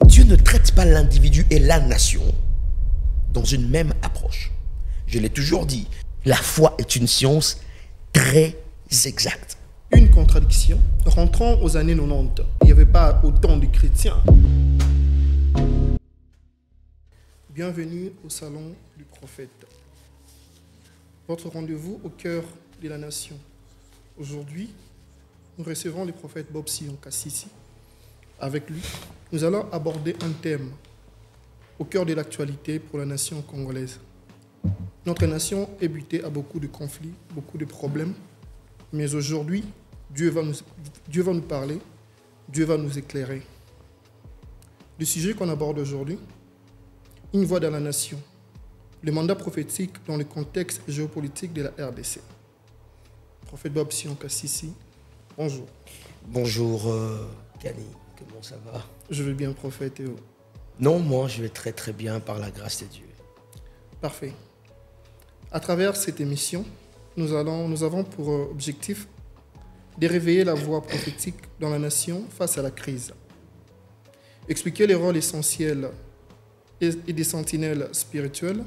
Dieu ne traite pas l'individu et la nation dans une même approche. Je l'ai toujours dit, la foi est une science très exacte. Une contradiction. Rentrons aux années 90. Il n'y avait pas autant de chrétiens. Bienvenue au salon du prophète. Votre rendez-vous au cœur de la nation. Aujourd'hui, nous recevons le prophète Bob Sion Kassisi. Avec lui, nous allons aborder un thème au cœur de l'actualité pour la nation congolaise. Notre nation est butée à beaucoup de conflits, beaucoup de problèmes. Mais aujourd'hui, Dieu va nous parler, Dieu va nous éclairer. Le sujet qu'on aborde aujourd'hui, une voix dans la nation, le mandat prophétique dans le contexte géopolitique de la RDC. Prophète Bob Sion Kassisi, bonjour. Bonjour, Kani, comment ça va? Je vais bien, prophète, et vous? Non, moi je vais très très bien par la grâce de Dieu. Parfait. À travers cette émission, nous avons pour objectif de réveiller la voix prophétique dans la nation face à la crise. Expliquer les rôles essentiels et des sentinelles spirituelles.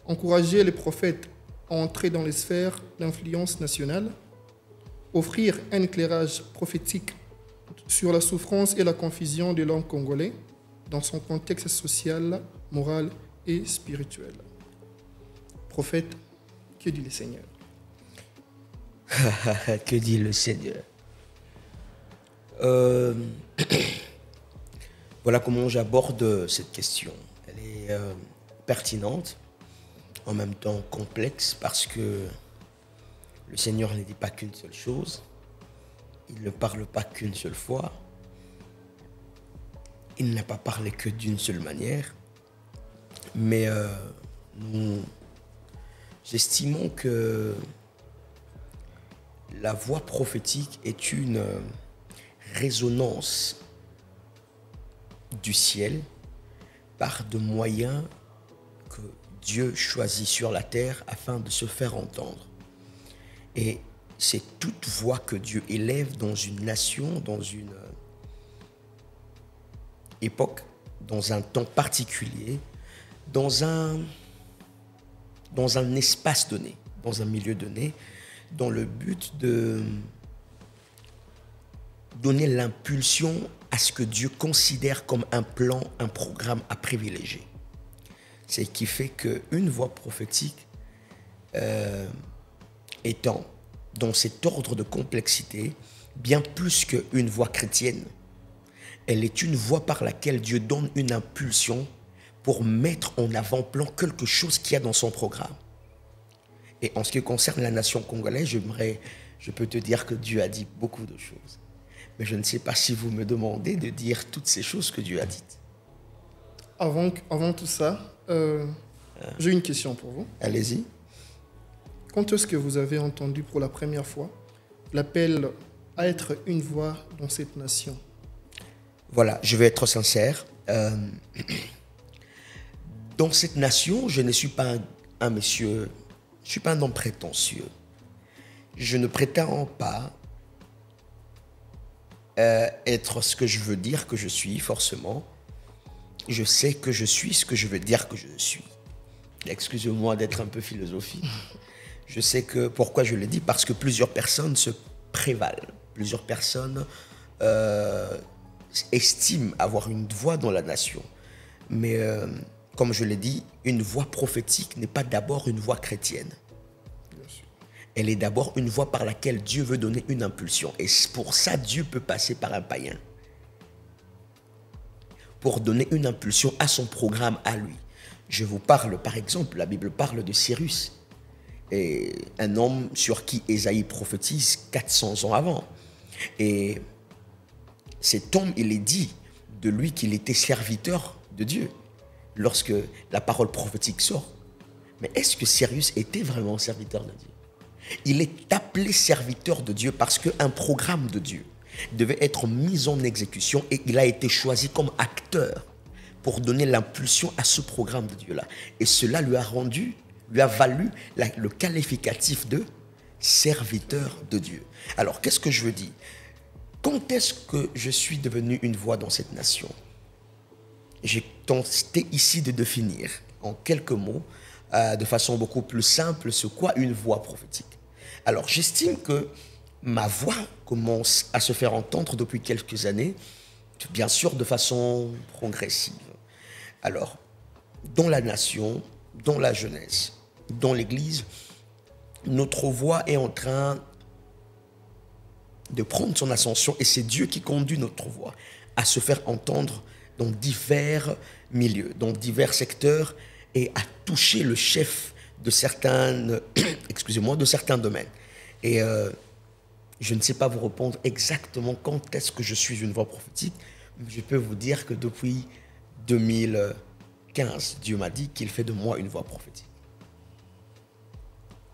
Encourager les prophètes à entrer dans les sphères d'influence nationale. Offrir un éclairage prophétique sur la souffrance et la confusion de l'homme congolais dans son contexte social, moral et spirituel. Prophète, que dit le Seigneur? Que dit le Seigneur? Voilà comment j'aborde cette question. Elle est pertinente, en même temps complexe, parce que le Seigneur ne dit pas qu'une seule chose. Il ne parle pas qu'une seule fois. Il n'a pas parlé que d'une seule manière. Mais nous estimons que la voix prophétique est une résonance du ciel par de moyens que Dieu choisit sur la terre afin de se faire entendre. Et c'est toute voix que Dieu élève dans une nation, dans une époque, dans un temps particulier, dans un espace donné, dans un milieu donné, dans le but de donner l'impulsion à ce que Dieu considère comme un plan, un programme à privilégier. C'est ce qui fait qu'une voix prophétique étant dans cet ordre de complexité, bien plus qu'une voix chrétienne, elle est une voix par laquelle Dieu donne une impulsion pour mettre en avant-plan quelque chose qu'il y a dans son programme. Et en ce qui concerne la nation congolaise, je peux te dire que Dieu a dit beaucoup de choses. Mais je ne sais pas si vous me demandez de dire toutes ces choses que Dieu a dites. Avant tout ça, j'ai une question pour vous. Allez-y. Quand est-ce que vous avez entendu pour la première fois l'appel à être une voix dans cette nation? Voilà, je vais être sincère. Dans cette nation, je ne suis pas un monsieur, je ne suis pas un homme prétentieux. Je ne prétends pas être ce que je veux dire que je suis, forcément. Je sais que je suis ce que je veux dire que je suis. Excusez-moi d'être un peu philosophique. Je sais que, pourquoi je le dis? Parce que plusieurs personnes se prévalent. Plusieurs personnes estiment avoir une voix dans la nation. Mais comme je l'ai dit, une voix prophétique n'est pas d'abord une voix chrétienne. Elle est d'abord une voix par laquelle Dieu veut donner une impulsion. Et pour ça, Dieu peut passer par un païen. Pour donner une impulsion à son programme, à lui. Je vous parle, par exemple, la Bible parle de Cyrus. Et un homme sur qui Ésaïe prophétise 400 ans avant. Et cet homme, il est dit de lui qu'il était serviteur de Dieu lorsque la parole prophétique sort. Mais est-ce que Cyrus était vraiment serviteur de Dieu? Il est appelé serviteur de Dieu parce qu'un programme de Dieu devait être mis en exécution et il a été choisi comme acteur pour donner l'impulsion à ce programme de Dieu-là. Et cela lui a valu le qualificatif de serviteur de Dieu. Alors, qu'est-ce que je veux dire? Quand est-ce que je suis devenu une voix dans cette nation? j'ai tenté ici de définir en quelques mots, de façon beaucoup plus simple, ce qu'est une voix prophétique. Alors, j'estime que ma voix commence à se faire entendre depuis quelques années, bien sûr de façon progressive. Alors, dans la nation, dans la jeunesse, dans l'Église, notre voix est en train de prendre son ascension et c'est Dieu qui conduit notre voix à se faire entendre dans divers milieux, dans divers secteurs et à toucher le chef de certains, de certains domaines. Et je ne sais pas vous répondre exactement quand est-ce que je suis une voix prophétique, mais je peux vous dire que depuis 2015, Dieu m'a dit qu'il fait de moi une voix prophétique.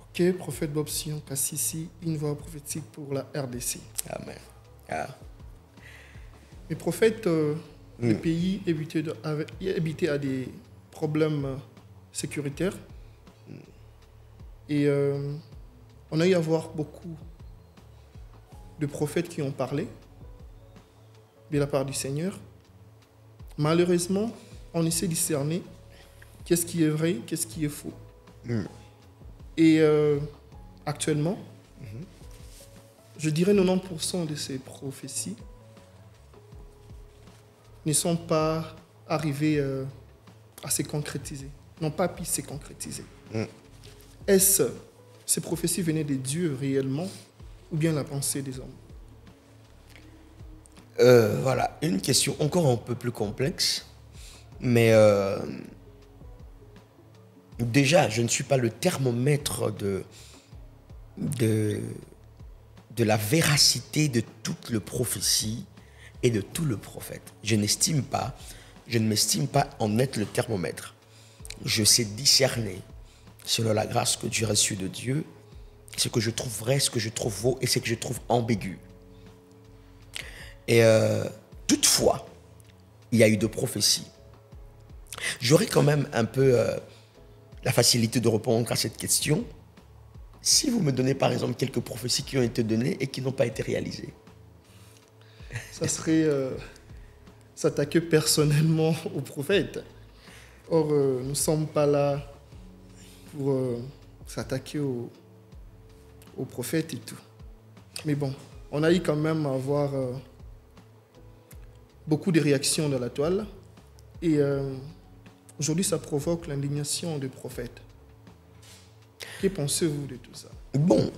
Ok, prophète Bob Sion Kassisi, une voix prophétique pour la RDC. Amen. Ah. Mais prophète, le pays habité à des problèmes sécuritaires. Et on a eu à voir beaucoup de prophètes qui ont parlé de la part du Seigneur. Malheureusement, on essaie de discerner qu'est-ce qui est vrai, qu'est-ce qui est faux. Et actuellement, je dirais 90% de ces prophéties ne sont pas arrivées à se concrétiser, n'ont pas pu se concrétiser. Est-ce ces prophéties venaient de Dieu réellement ou bien la pensée des hommes? Voilà, une question encore un peu plus complexe, mais déjà, je ne suis pas le thermomètre de la véracité de toute la prophétie et de tout le prophète. Je ne m'estime pas en être le thermomètre. Je sais discerner, selon la grâce que Dieu a reçue de Dieu, ce que je trouve vrai, ce que je trouve faux et ce que je trouve ambigu. Et toutefois, il y a eu de prophéties. J'aurais quand même un peu la facilité de répondre à cette question si vous me donnez par exemple quelques prophéties qui ont été données et qui n'ont pas été réalisées. Ça serait s'attaquer personnellement au prophète. Or, nous ne sommes pas là pour s'attaquer au prophète et tout. Mais bon, on a eu quand même à avoir beaucoup de réactions dans la toile. Et aujourd'hui, ça provoque l'indignation des prophètes. Que pensez-vous de tout ça? Bon,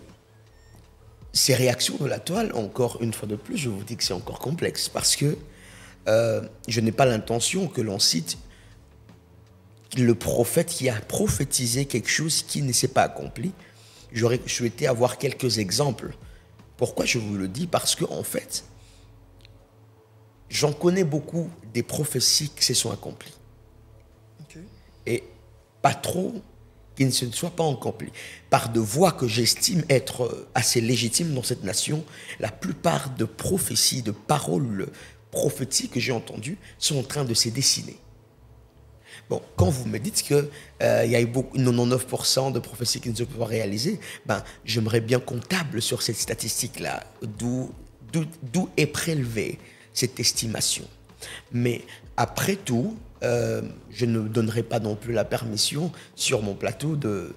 ces réactions de la toile, encore une fois de plus, je vous dis que c'est encore complexe parce que je n'ai pas l'intention que l'on cite le prophète qui a prophétisé quelque chose qui ne s'est pas accompli. J'aurais souhaité avoir quelques exemples. Pourquoi je vous le dis? Parce que en fait, j'en connais beaucoup des prophéties qui se sont accomplies. Okay. Et pas trop qui ne se soient pas accomplies. Par de voix que j'estime être assez légitimes dans cette nation, la plupart de prophéties, de paroles prophétiques que j'ai entendues sont en train de se dessiner. Bon, quand vous me dites qu'il y a eu 99% de prophéties qui ne se sont pas réalisées, ben, j'aimerais bien comptable sur cette statistique-là, d'où est prélevée cette estimation. Mais après tout, je ne donnerai pas non plus la permission sur mon plateau de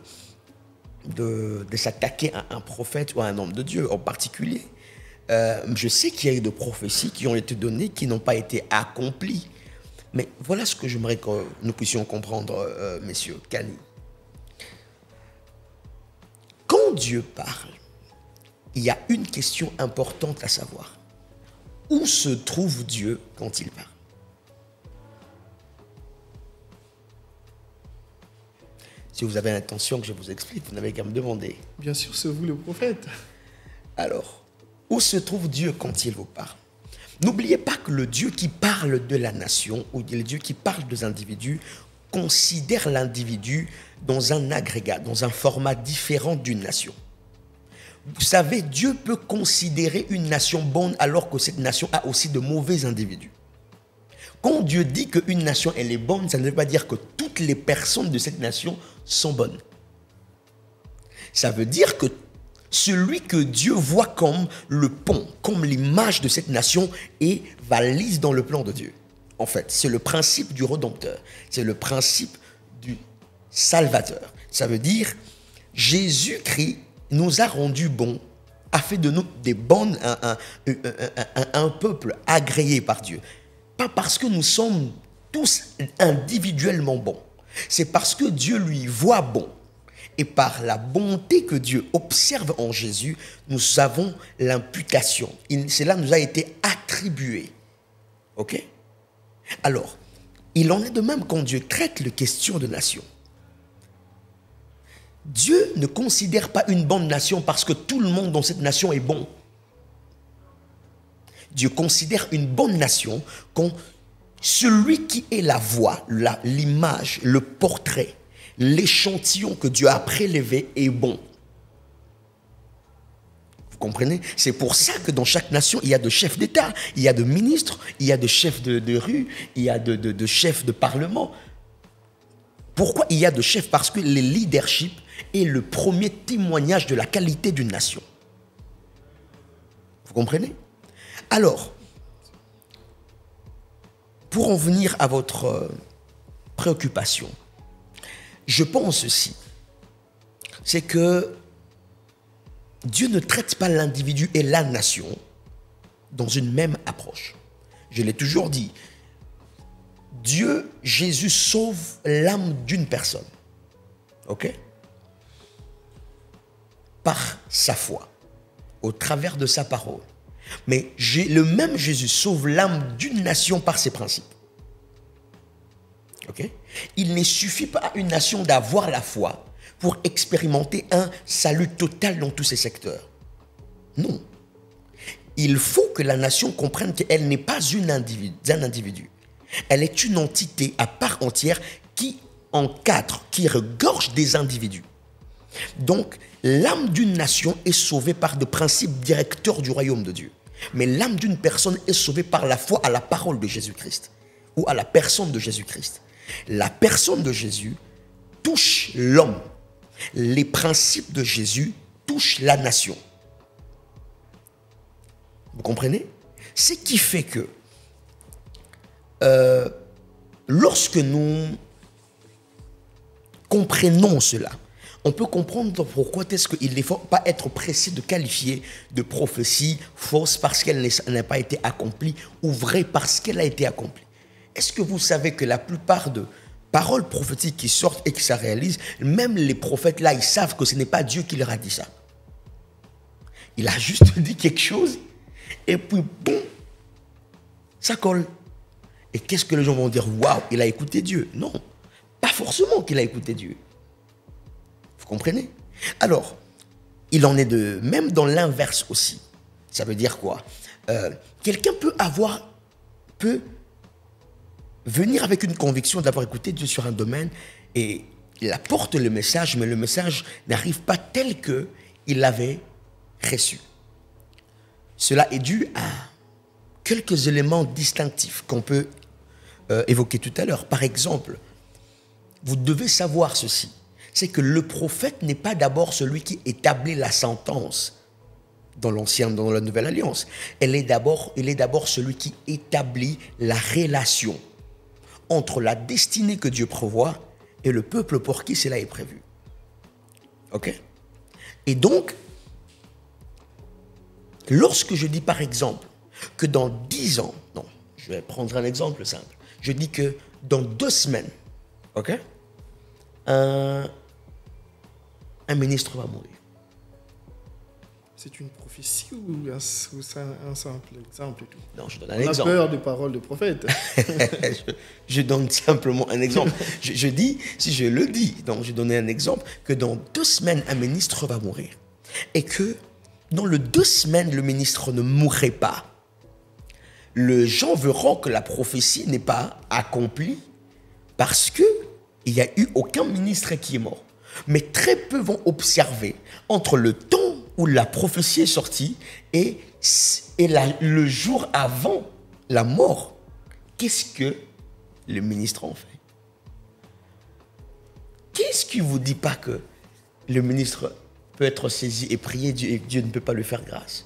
s'attaquer à un prophète ou à un homme de Dieu en particulier. Je sais qu'il y a eu des prophéties qui ont été données, qui n'ont pas été accomplies. Mais voilà ce que j'aimerais que nous puissions comprendre, messieurs, Kani. Quand Dieu parle, il y a une question importante à savoir. Où se trouve Dieu quand il parle? Si vous avez l'intention que je vous explique, vous n'avez qu'à me demander. Bien sûr, c'est vous le prophète. Alors, où se trouve Dieu quand il vous parle? N'oubliez pas que le Dieu qui parle de la nation, ou le Dieu qui parle des individus, considère l'individu dans un agrégat, dans un format différent d'une nation. Vous savez, Dieu peut considérer une nation bonne alors que cette nation a aussi de mauvais individus. Quand Dieu dit qu'une nation elle est bonne, ça ne veut pas dire que toutes les personnes de cette nation sont bonnes. Ça veut dire que celui que Dieu voit comme le pont, comme l'image de cette nation est valise dans le plan de Dieu. en fait. C'est le principe du Rédempteur. C'est le principe du Salvateur. Ça veut dire, Jésus-Christ nous a rendus bons, a fait de nous des bonnes, un peuple agréé par Dieu. Pas parce que nous sommes tous individuellement bons. C'est parce que Dieu lui voit bon. Et par la bonté que Dieu observe en Jésus, nous avons l'imputation. Cela nous a été attribué. Ok? Alors, il en est de même quand Dieu traite les questions de nation. Dieu ne considère pas une bonne nation parce que tout le monde dans cette nation est bon. Dieu considère une bonne nation quand celui qui est la voix, l'image, le portrait, l'échantillon que Dieu a prélevé est bon. Vous comprenez? C'est pour ça que dans chaque nation, il y a de chefs d'État, il y a de ministres, il y a de chefs de rue, il y a de chefs de parlement. Pourquoi il y a de chefs? Parce que le leadership est le premier témoignage de la qualité d'une nation. Vous comprenez? Alors, pour en venir à votre préoccupation, je pense aussi, c'est que Dieu ne traite pas l'individu et la nation dans une même approche. Je l'ai toujours dit, Dieu, Jésus sauve l'âme d'une personne. Ok? Par sa foi, au travers de sa parole. Mais le même Jésus sauve l'âme d'une nation par ses principes. Okay? Il ne suffit pas à une nation d'avoir la foi pour expérimenter un salut total dans tous ses secteurs. Non. Il faut que la nation comprenne qu'elle n'est pas un individu. Elle est une entité à part entière qui encadre, qui regorge des individus. Donc, l'âme d'une nation est sauvée par des principes directeurs du royaume de Dieu. Mais l'âme d'une personne est sauvée par la foi à la parole de Jésus-Christ ou à la personne de Jésus-Christ. La personne de Jésus touche l'homme. Les principes de Jésus touchent la nation. Vous comprenez? Ce qui fait que lorsque nous comprenons cela, on peut comprendre pourquoi est-ce qu'il ne faut pas être pressé de qualifier de prophétie fausse parce qu'elle n'a pas été accomplie ou vraie parce qu'elle a été accomplie. Est-ce que vous savez que la plupart de paroles prophétiques qui sortent et qui se réalisent, même les prophètes là, ils savent que ce n'est pas Dieu qui leur a dit ça. Il a juste dit quelque chose et puis boum, ça colle. Et qu'est-ce que les gens vont dire? Waouh, il a écouté Dieu. Non, pas forcément qu'il a écouté Dieu. Vous comprenez? Alors, il en est de même dans l'inverse aussi. Ça veut dire quoi? Quelqu'un peut venir avec une conviction d'avoir écouté Dieu sur un domaine et il apporte le message, mais le message n'arrive pas tel qu'il l'avait reçu. Cela est dû à quelques éléments distinctifs qu'on peut évoquer tout à l'heure. Par exemple, vous devez savoir ceci, c'est que le prophète n'est pas d'abord celui qui établit la sentence dans l'ancienne, dans la nouvelle alliance. Il est d'abord celui qui établit la relation entre la destinée que Dieu prévoit et le peuple pour qui cela est prévu. Ok? Et donc, lorsque je dis par exemple que dans 10 ans, non, je vais prendre un exemple simple, je dis que dans 2 semaines, ok, un ministre va mourir. C'est une prophétie ou c'est un simple exemple et tout? Non, je donne un exemple. On a peur des paroles de prophète. je donne simplement un exemple. Je dis, si je le dis, donc je donne un exemple, que dans 2 semaines, un ministre va mourir. Et que dans les 2 semaines, le ministre ne mourrait pas. Les gens verront que la prophétie n'est pas accomplie parce qu'il n'y a eu aucun ministre qui est mort. Mais très peu vont observer entre le temps où la prophétie est sortie et le jour avant la mort. Qu'est-ce que le ministre en fait? Qu'est-ce qui ne vous dit pas que le ministre peut être saisi et prier Dieu et Dieu ne peut pas lui faire grâce?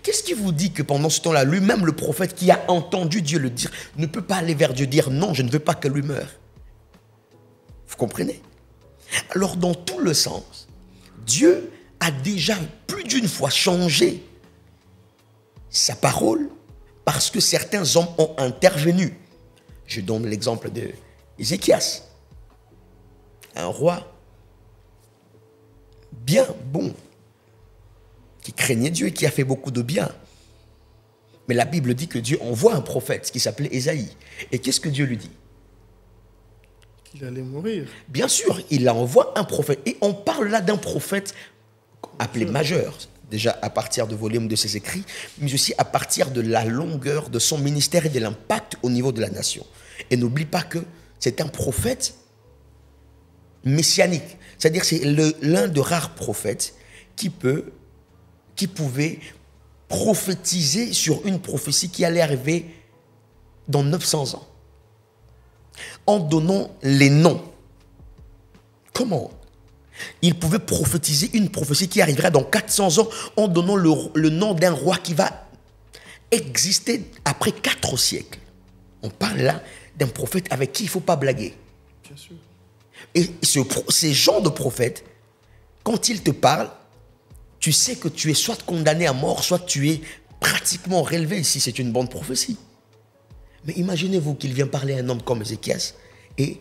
Qu'est-ce qui vous dit que pendant ce temps-là, lui-même, le prophète qui a entendu Dieu le dire, ne peut pas aller vers Dieu dire non, je ne veux pas que lui meure? Vous comprenez? Alors, dans tout le sens, Dieu a déjà plus d'une fois changé sa parole parce que certains hommes ont intervenu. Je donne l'exemple de Ézéchias, un roi bien bon, qui craignait Dieu et qui a fait beaucoup de bien. Mais la Bible dit que Dieu envoie un prophète qui s'appelait Ésaïe. Et qu'est-ce que Dieu lui dit? Qu'il allait mourir. Bien sûr, il envoie un prophète. Et on parle là d'un prophète appelé majeur, déjà à partir du volume de ses écrits, mais aussi à partir de la longueur de son ministère et de l'impact au niveau de la nation. Et n'oublie pas que c'est un prophète messianique. C'est-à-dire c'est l'un de rares prophètes qui pouvait prophétiser sur une prophétie qui allait arriver dans 900 ans. En donnant les noms. Comment? Il pouvait prophétiser une prophétie qui arrivera dans 400 ans en donnant le nom d'un roi qui va exister après 4 siècles. On parle là d'un prophète avec qui il ne faut pas blaguer. Bien sûr. Et ces gens de prophètes, quand ils te parlent, tu sais que tu es soit condamné à mort, soit tu es pratiquement relevé si c'est une bonne prophétie. Mais imaginez-vous qu'il vient parler à un homme comme Ézéchias et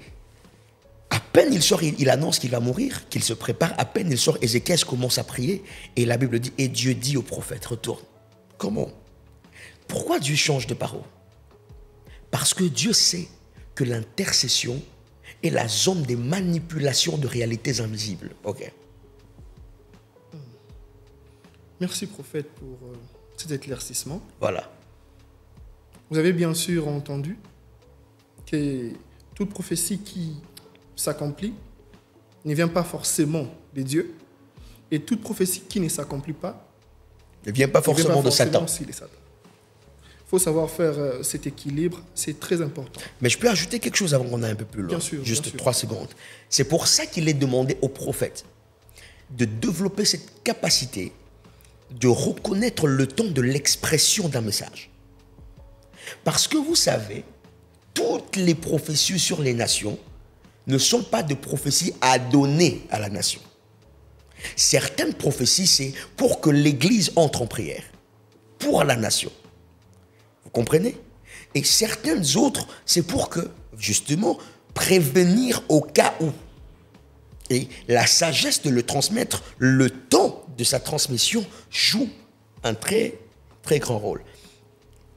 à peine il sort, il annonce qu'il va mourir, qu'il se prépare, à peine il sort, Ézéchias commence à prier et la Bible dit, et Dieu dit au prophète, retourne. Comment? Pourquoi Dieu change de parole? Parce que Dieu sait que l'intercession est la zone des manipulations de réalités invisibles. Ok. Merci, prophète, pour cet éclaircissement. Voilà. Vous avez bien sûr entendu que toute prophétie qui s'accomplit ne vient pas forcément de Dieu, et toute prophétie qui ne s'accomplit pas ne vient pas forcément de Satan. Il faut savoir faire cet équilibre, c'est très important. Mais je peux ajouter quelque chose avant qu'on aille un peu plus loin. Bien sûr. Juste bien sûr. 3 secondes. C'est pour ça qu'il est demandé au prophète de développer cette capacité de reconnaître le temps de l'expression d'un message. Parce que vous savez, toutes les prophéties sur les nations ne sont pas de prophéties à donner à la nation. Certaines prophéties, c'est pour que l'Église entre en prière, pour la nation. Vous comprenez? Et certaines autres, c'est pour que, justement, prévenir au cas où. Et la sagesse de le transmettre, le temps de sa transmission joue un très, très grand rôle.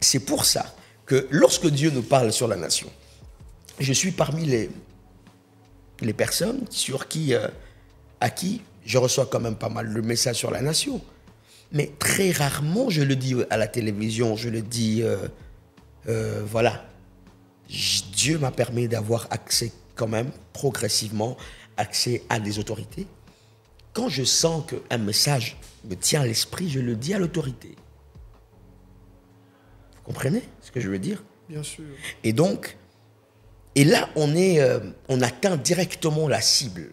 C'est pour ça que lorsque Dieu nous parle sur la nation, je suis parmi les personnes à qui je reçois quand même pas mal de messages sur la nation. Mais très rarement, je le dis à la télévision, je le dis, voilà. Dieu m'a permis d'avoir accès quand même, progressivement, accès à des autorités. Quand je sens qu'un message me tient à l'esprit, je le dis à l'autorité. Vous comprenez ce que je veux dire? Bien sûr. Et donc, et là, on atteint directement la cible.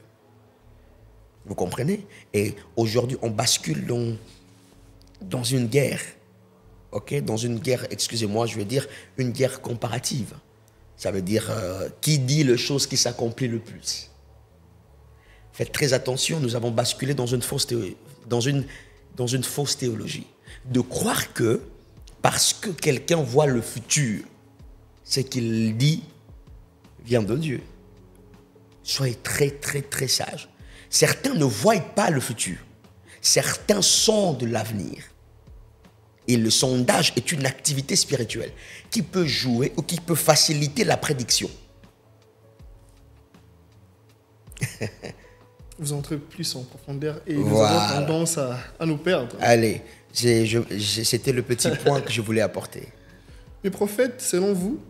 Vous comprenez? Et aujourd'hui, on bascule dans une guerre. Ok? Dans une guerre, excusez-moi, je veux dire une guerre comparative. Ça veut dire qui dit les choses qui s'accomplissent le plus. Faites très attention, nous avons basculé dans une fausse théologie. De croire que parce que quelqu'un voit le futur, ce qu'il dit vient de Dieu. Soyez très, très, très sages. Certains ne voient pas le futur. Certains sondent l'avenir. Et le sondage est une activité spirituelle qui peut jouer ou qui peut faciliter la prédiction. Vous entrez plus en profondeur et Voilà. nous avons tendance à nous perdre. Allez, c'était le petit point que je voulais apporter. Mais prophète, selon vous,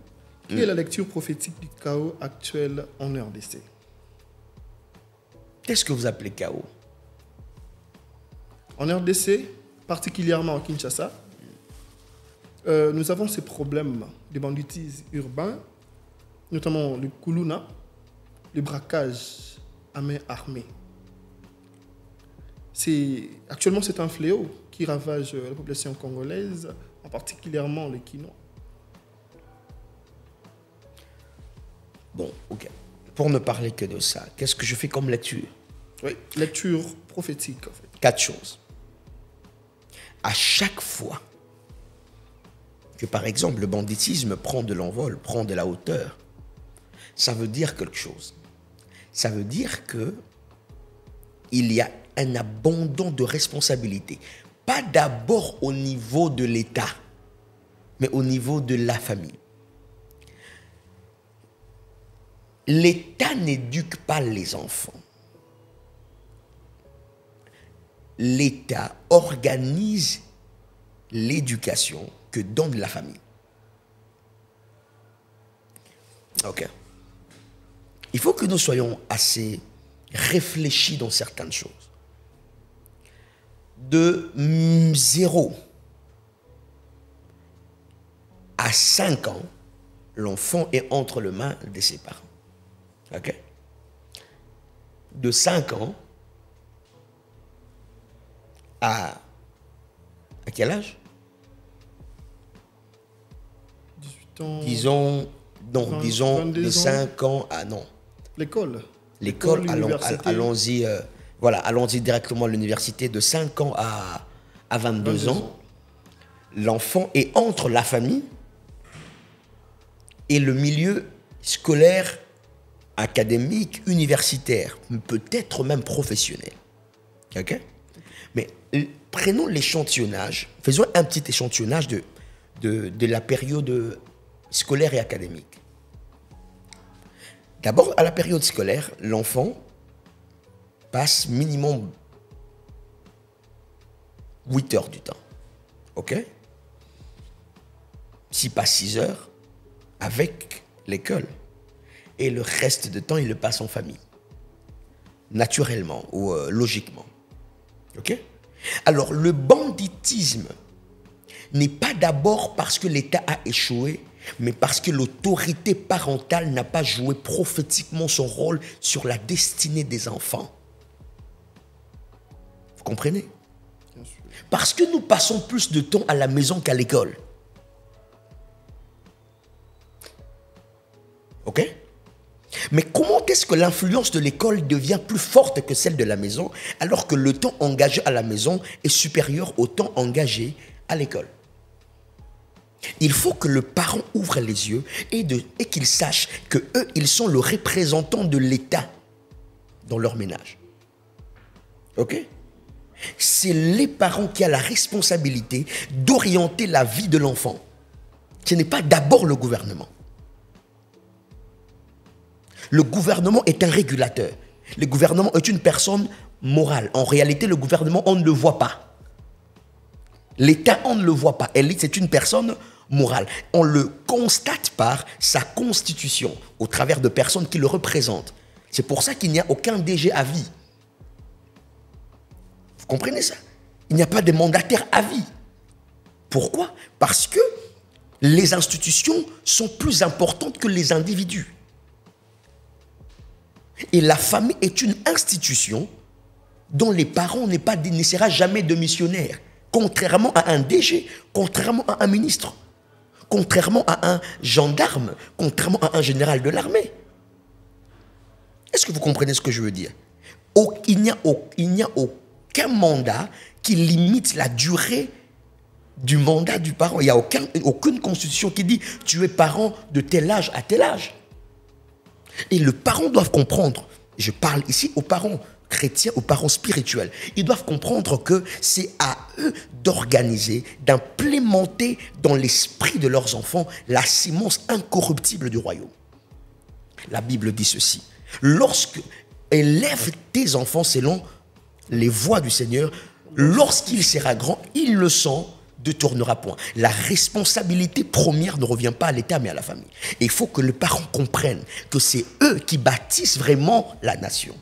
quelle est la lecture prophétique du chaos actuel en RDC? Qu'est-ce que vous appelez chaos? En RDC, particulièrement à Kinshasa, nous avons ces problèmes de banditisme urbain, notamment le Kuluna, le braquage à main armée. Actuellement, c'est un fléau qui ravagent la population congolaise, en particulièrement les Quinois. Bon, ok. Pour ne parler que de ça, qu'est-ce que je fais comme lecture? Oui, lecture prophétique en fait. 4 choses. À chaque fois que, par exemple, le banditisme prend de l'envol, prend de la hauteur, ça veut dire quelque chose. Ça veut dire que il y a un abandon de responsabilité. Pas d'abord au niveau de l'État, mais au niveau de la famille. L'État n'éduque pas les enfants. L'État organise l'éducation que donne la famille. Ok. Il faut que nous soyons assez réfléchis dans certaines choses. De 0 à 5 ans, l'enfant est entre les mains de ses parents. Ok? De 5 ans à quel âge? 18 ans. Disons, non, 20, disons de 22 5 ans à non. L'école. L'école, l'université. allons-y, voilà, allons-y directement à l'université. De 5 ans à 22 ans, l'enfant est entre la famille et le milieu scolaire, académique, universitaire, peut-être même professionnel. Ok? Mais prenons l'échantillonnage, faisons un petit échantillonnage de la période scolaire et académique. D'abord, à la période scolaire, l'enfant passe minimum 8 heures du temps. Ok? S'il passe 6 heures avec l'école. Et le reste de temps, il le passe en famille. Naturellement ou logiquement. Ok? Alors, le banditisme n'est pas d'abord parce que l'État a échoué, mais parce que l'autorité parentale n'a pas joué prophétiquement son rôle sur la destinée des enfants. Vous comprenez? Parce que nous passons plus de temps à la maison qu'à l'école. Ok? Mais comment est-ce que l'influence de l'école devient plus forte que celle de la maison, alors que le temps engagé à la maison est supérieur au temps engagé à l'école? Il faut que le parent ouvre les yeux et qu'il sache que eux, ils sont le représentant de l'État dans leur ménage. Ok? C'est les parents qui ont la responsabilité d'orienter la vie de l'enfant. Ce n'est pas d'abord le gouvernement. Le gouvernement est un régulateur. Le gouvernement est une personne morale. En réalité, le gouvernement, on ne le voit pas. L'État, on ne le voit pas. L'État, c'est une personne morale. On le constate par sa constitution, au travers de personnes qui le représentent. C'est pour ça qu'il n'y a aucun DG à vie. Vous comprenez ça? Il n'y a pas de mandataire à vie. Pourquoi? Parce que les institutions sont plus importantes que les individus. Et la famille est une institution dont les parents ne sera jamais de missionnaire. Contrairement à un DG, contrairement à un ministre, contrairement à un gendarme, contrairement à un général de l'armée. Est-ce que vous comprenez ce que je veux dire? Il n'y a aucun mandat qui limite la durée du mandat du parent. Il n'y a aucune constitution qui dit tu es parent de tel âge à tel âge. Et les parents doivent comprendre, je parle ici aux parents chrétiens, aux parents spirituels, ils doivent comprendre que c'est à eux d'organiser, d'implémenter dans l'esprit de leurs enfants la sémence incorruptible du royaume. La Bible dit ceci: lorsque élève tes enfants selon les voies du Seigneur, lorsqu'il sera grand, il le s'en détournera point. La responsabilité première ne revient pas à l'État mais à la famille. Et il faut que les parents comprennent que c'est eux qui bâtissent vraiment la nation.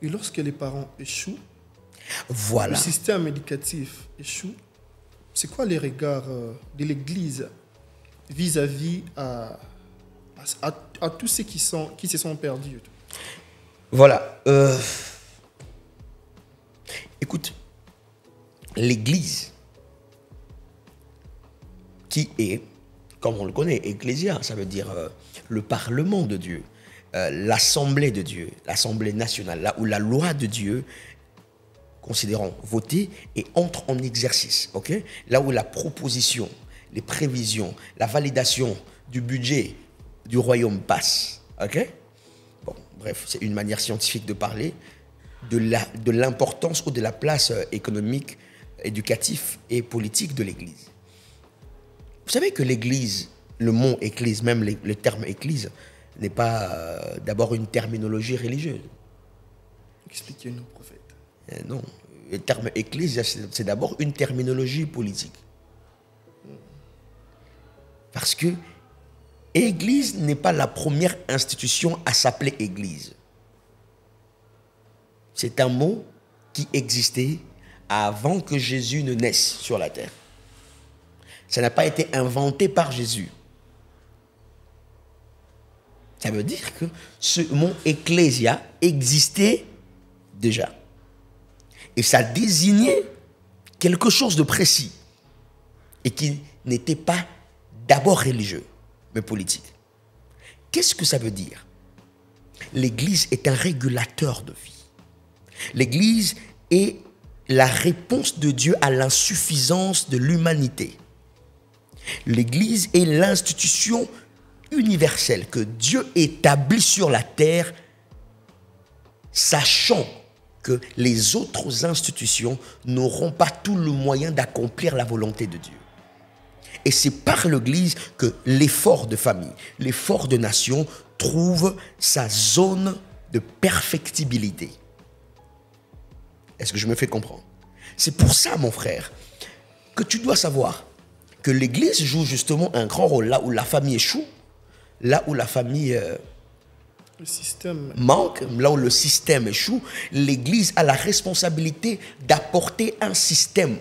Et lorsque les parents échouent, voilà. Le système éducatif échoue, c'est quoi les regards de l'Église vis-à-vis à tous ceux qui se sont perdus? Voilà. Écoute, l'Église, qui est, comme on le connaît, ecclésia, ça veut dire le Parlement de Dieu, l'Assemblée de Dieu, l'Assemblée nationale, là où la loi de Dieu, considérons votée, et entre en exercice, ok? Là où la proposition, les prévisions, la validation du budget du royaume passe, ok? Bon, bref, c'est une manière scientifique de parler de l'importance ou de la place économique, éducative et politique de l'Église. Vous savez que l'Église, le mot Église, même le terme Église, n'est pas d'abord une terminologie religieuse. Expliquez-nous, prophète. Non, le terme Église, c'est d'abord une terminologie politique. Parce que Église n'est pas la première institution à s'appeler Église. C'est un mot qui existait avant que Jésus ne naisse sur la terre. Ça n'a pas été inventé par Jésus. Ça veut dire que ce mot ecclésia existait déjà. Et ça désignait quelque chose de précis et qui n'était pas d'abord religieux, mais politique. Qu'est-ce que ça veut dire? L'Église est un régulateur de vie. L'Église est la réponse de Dieu à l'insuffisance de l'humanité. L'Église est l'institution universelle que Dieu établit sur la terre, sachant que les autres institutions n'auront pas tout le moyen d'accomplir la volonté de Dieu. Et c'est par l'Église que l'effort de famille, l'effort de nation trouve sa zone de perfectibilité. Est-ce que je me fais comprendre? C'est pour ça, mon frère, que tu dois savoir que l'Église joue justement un grand rôle là où la famille échoue, là où la famille le système manque, là où le système échoue. L'Église a la responsabilité d'apporter un système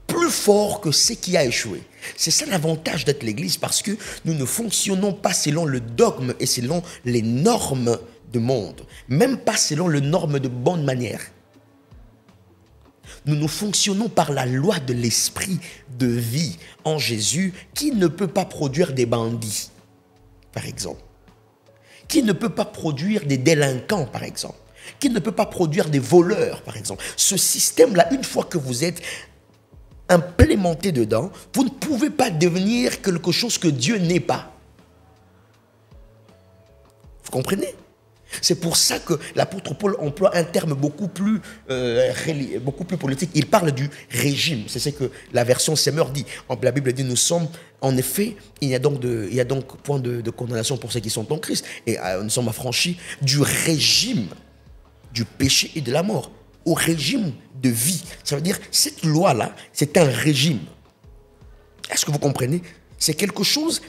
plus fort que ce qui a échoué. C'est ça l'avantage d'être l'Église, parce que nous ne fonctionnons pas selon le dogme et selon les normes du monde, même pas selon les normes de bonne manière. Nous fonctionnons par la loi de l'esprit de vie en Jésus, qui ne peut pas produire des bandits, par exemple, qui ne peut pas produire des délinquants, par exemple, qui ne peut pas produire des voleurs, par exemple. Ce système-là, une fois que vous êtes implémenté dedans, vous ne pouvez pas devenir quelque chose que Dieu n'est pas. Vous comprenez? C'est pour ça que l'apôtre Paul emploie un terme beaucoup plus politique. Il parle du régime. C'est ce que la version Semeur dit. La Bible dit, nous sommes, en effet, il y a donc point de condamnation pour ceux qui sont en Christ. Et nous sommes affranchis du régime du péché et de la mort au régime de vie. Ça veut dire, cette loi-là, c'est un régime. Est-ce que vous comprenez? C'est quelque chose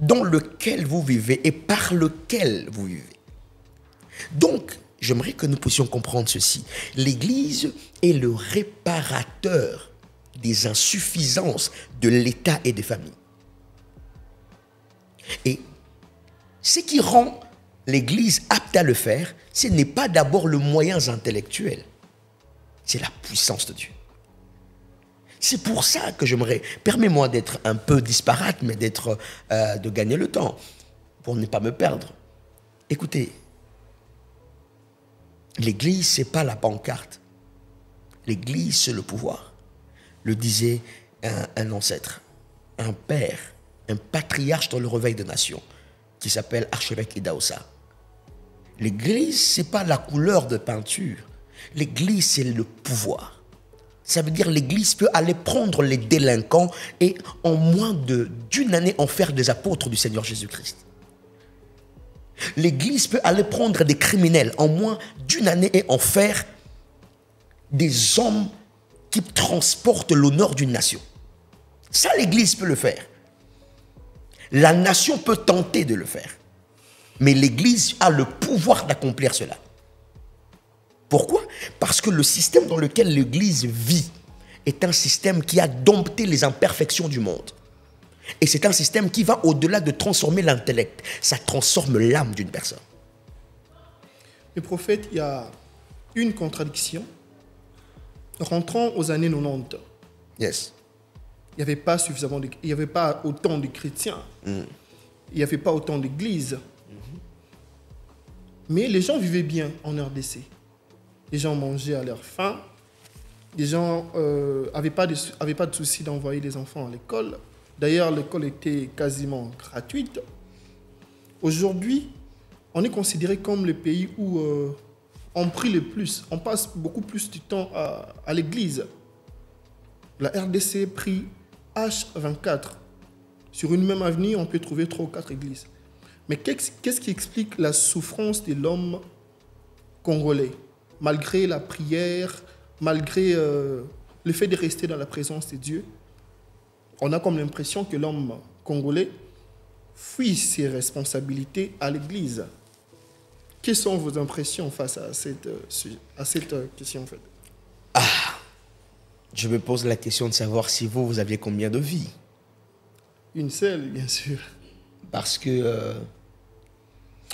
dans lequel vous vivez et par lequel vous vivez. Donc, j'aimerais que nous puissions comprendre ceci. L'Église est le réparateur des insuffisances de l'État et des familles. Et ce qui rend l'Église apte à le faire, ce n'est pas d'abord le moyen intellectuel, c'est la puissance de Dieu. C'est pour ça que j'aimerais, permets-moi d'être un peu disparate, mais de gagner le temps, pour ne pas me perdre. Écoutez, l'Église, ce n'est pas la pancarte. L'Église, c'est le pouvoir. Le disait un ancêtre, un père, un patriarche dans le réveil des nations, qui s'appelle archevêque Idaosa. L'Église, ce n'est pas la couleur de peinture. L'Église, c'est le pouvoir. Ça veut dire l'Église peut aller prendre les délinquants et en moins d'une année en faire des apôtres du Seigneur Jésus-Christ. L'Église peut aller prendre des criminels en moins d'une année et en faire des hommes qui transportent l'honneur d'une nation. Ça, l'Église peut le faire. La nation peut tenter de le faire. Mais l'Église a le pouvoir d'accomplir cela. Pourquoi? Parce que le système dans lequel l'Église vit est un système qui a dompté les imperfections du monde. Et c'est un système qui va au-delà de transformer l'intellect. Ça transforme l'âme d'une personne. Le prophète, il y a une contradiction rentrant aux années 90, Yes. il n'y avait pas suffisamment il n'y avait pas autant de chrétiens. Il n'y avait pas autant d'églises. Mais les gens vivaient bien en RDC. Les gens mangeaient à leur faim. Les gens n'avaient pas de souci d'envoyer les enfants à l'école. D'ailleurs, l'école était quasiment gratuite. Aujourd'hui, on est considéré comme le pays où on prie le plus. On passe beaucoup plus du temps à l'église. La RDC prie H24. Sur une même avenue, on peut trouver 3 ou 4 églises. Mais qu'est-ce qui explique la souffrance de l'homme congolais? Malgré la prière, malgré le fait de rester dans la présence de Dieu, on a comme l'impression que l'homme congolais fuit ses responsabilités à l'église. Quelles sont vos impressions face à cette question en fait? Je me pose la question de savoir si vous aviez combien de vies. Une seule, bien sûr. Parce que,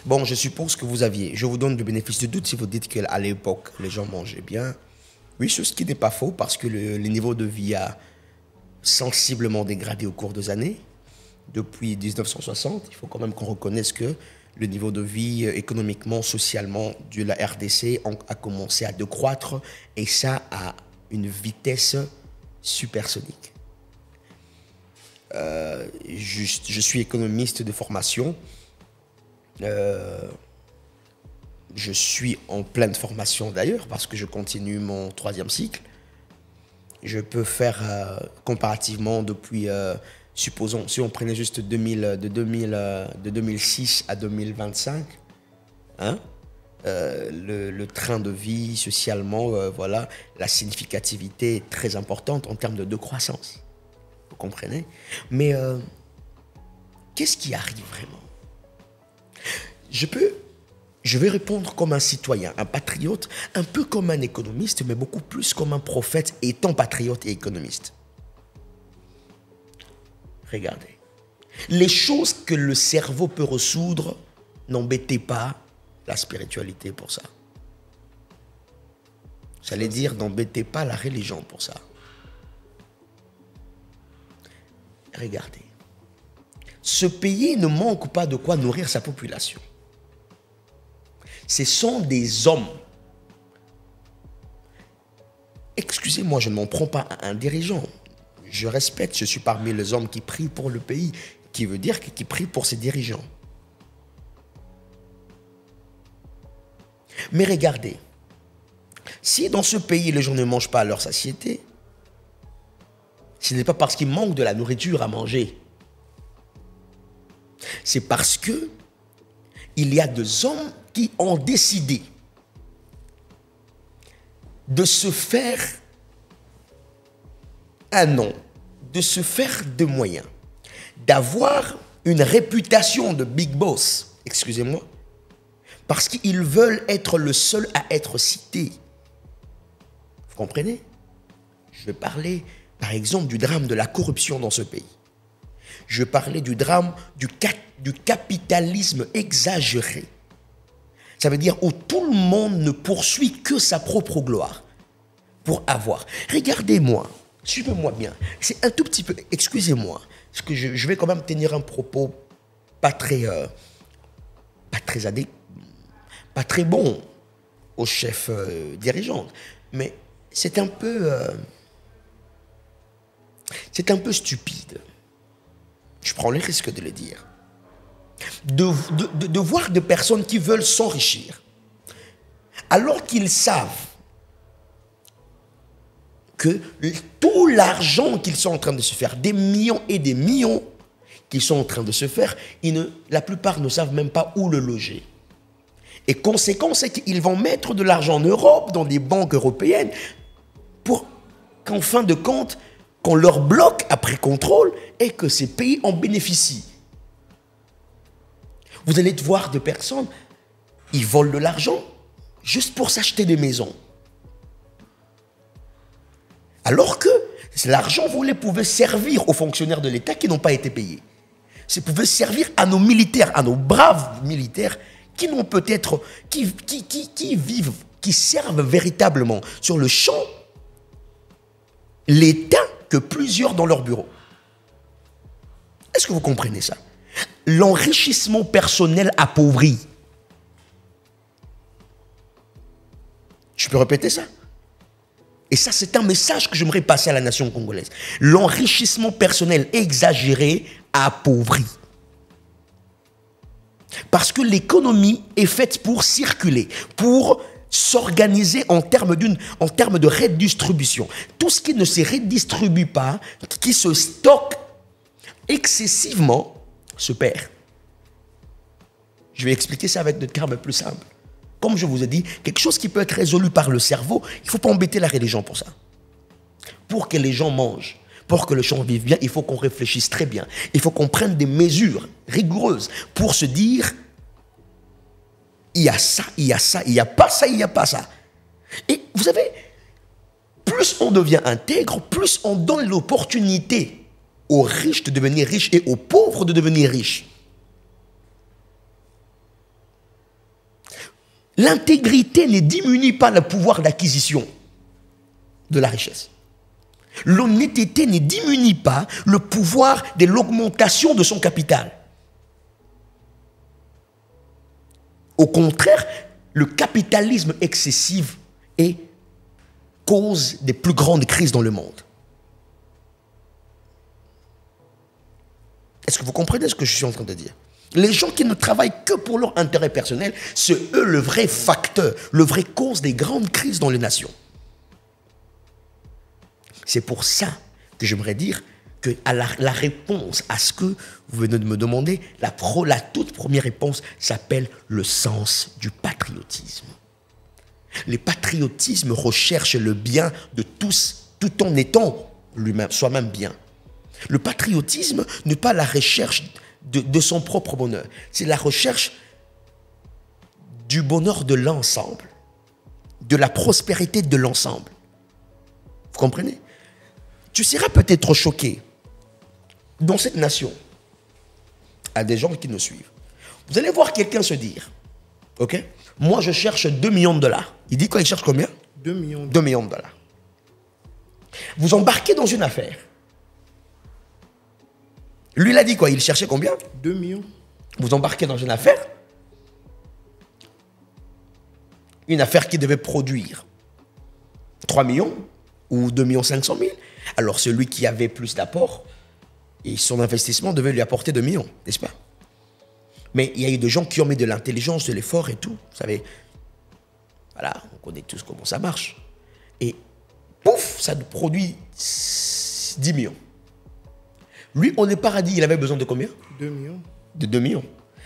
bon, je suppose que vous aviez, je vous donne le bénéfice du doute si vous dites qu'à l'époque, les gens mangeaient bien. Oui, ce qui n'est pas faux, parce que le niveau de vie a sensiblement dégradé au cours des années. Depuis 1960, il faut quand même qu'on reconnaisse que le niveau de vie économiquement, socialement de la RDC a commencé à décroître, et ça à une vitesse supersonique. Je suis économiste de formation. Je suis en pleine formation d'ailleurs parce que je continue mon 3e cycle. Je peux faire comparativement depuis, supposons, si on prenait juste de 2006 à 2025, hein, le train de vie socialement, voilà, la significativité est très importante en termes de croissance. Vous comprenez? Mais qu'est-ce qui arrive vraiment? Je vais répondre comme un citoyen, un patriote, un peu comme un économiste, mais beaucoup plus comme un prophète étant patriote et économiste. Regardez. Les choses que le cerveau peut ressoudre, n'embêtez pas la spiritualité pour ça. J'allais dire, n'embêtez pas la religion pour ça. Regardez. Ce pays ne manque pas de quoi nourrir sa population. Ce sont des hommes. Excusez-moi, je ne m'en prends pas à un dirigeant. Je respecte, je suis parmi les hommes qui prient pour le pays, qui veut dire qui prient pour ses dirigeants. Mais regardez, si dans ce pays les gens ne mangent pas à leur satiété, ce n'est pas parce qu'il manque de la nourriture à manger. C'est parce que il y a des hommes qui ont décidé de se faire un nom, de se faire des moyens, d'avoir une réputation de big boss, excusez-moi, parce qu'ils veulent être le seul à être cité. Vous comprenez? Je vais parler, par exemple, du drame de la corruption dans ce pays. Je parlais du drame du capitalisme exagéré. Ça veut dire où tout le monde ne poursuit que sa propre gloire pour avoir. Regardez-moi, suivez-moi bien. C'est un tout petit peu, excusez-moi, parce que je vais quand même tenir un propos pas très bon au chef dirigeant. Mais c'est un peu stupide. Je prends le risque de le dire. De voir des personnes qui veulent s'enrichir, alors qu'ils savent que tout l'argent qu'ils sont en train de se faire, des millions et des millions qu'ils sont en train de se faire, la plupart ne savent même pas où le loger. Et conséquence, c'est qu'ils vont mettre de l'argent en Europe, dans des banques européennes, pour qu'en fin de compte, qu'on leur bloque après contrôle et que ces pays en bénéficient. Vous allez voir des personnes, ils volent de l'argent juste pour s'acheter des maisons. Alors que l'argent pouvait servir aux fonctionnaires de l'État qui n'ont pas été payés. Ça pouvait servir à nos militaires, à nos braves militaires qui n'ont peut-être, qui vivent, qui servent véritablement sur le champ l'état que plusieurs dans leur bureau. Est-ce que vous comprenez ça? L'enrichissement personnel appauvrit. Je peux répéter ça? Et ça, c'est un message que j'aimerais passer à la nation congolaise. L'enrichissement personnel exagéré appauvrit. Parce que l'économie est faite pour circuler, pour s'organiser en termes de redistribution. Tout ce qui ne se redistribue pas, qui se stocke excessivement, se perd. Je vais expliquer ça avec des termes plus simples. Comme je vous ai dit, quelque chose qui peut être résolu par le cerveau, il ne faut pas embêter la religion pour ça. Pour que les gens mangent, pour que les gens vivent bien, il faut qu'on réfléchisse très bien. Il faut qu'on prenne des mesures rigoureuses pour se dire, il y a ça, il y a ça, il n'y a pas ça, il n'y a pas ça. Et vous savez, plus on devient intègre, plus on donne l'opportunité aux riches de devenir riches et aux pauvres de devenir riches. L'intégrité ne diminue pas le pouvoir d'acquisition de la richesse. L'honnêteté ne diminue pas le pouvoir de l'augmentation de son capital. Au contraire, le capitalisme excessif est cause des plus grandes crises dans le monde. Est-ce que vous comprenez ce que je suis en train de dire? Les gens qui ne travaillent que pour leur intérêt personnel, c'est eux le vrai facteur, le vrai cause des grandes crises dans les nations. C'est pour ça que j'aimerais dire que la réponse à ce que vous venez de me demander, la toute première réponse s'appelle le sens du patriotisme. Le patriotisme recherche le bien de tous, tout en étant lui-même, soi-même bien. Le patriotisme n'est pas la recherche de son propre bonheur. C'est la recherche du bonheur de l'ensemble, de la prospérité de l'ensemble. Vous comprenez? Tu seras peut-être choqué dans cette nation à des gens qui nous suivent. Vous allez voir quelqu'un se dire, ok, moi je cherche 2 millions de dollars. Il dit quoi? Il cherche combien? 2 millions. 2 millions de dollars. Vous embarquez dans une affaire. Lui, il a dit quoi? Il cherchait combien? 2 millions. Vous embarquez dans une affaire qui devait produire 3 millions ou 2 500 000. Alors celui qui avait plus d'apport, et son investissement devait lui apporter 2 millions, n'est-ce pas? Mais il y a eu des gens qui ont mis de l'intelligence, de l'effort et tout. Vous savez, voilà, on connaît tous comment ça marche. Et pouf, ça produit 10 millions. Lui, au départ, a dit qu'il avait besoin de combien? 2 millions. De 2 millions.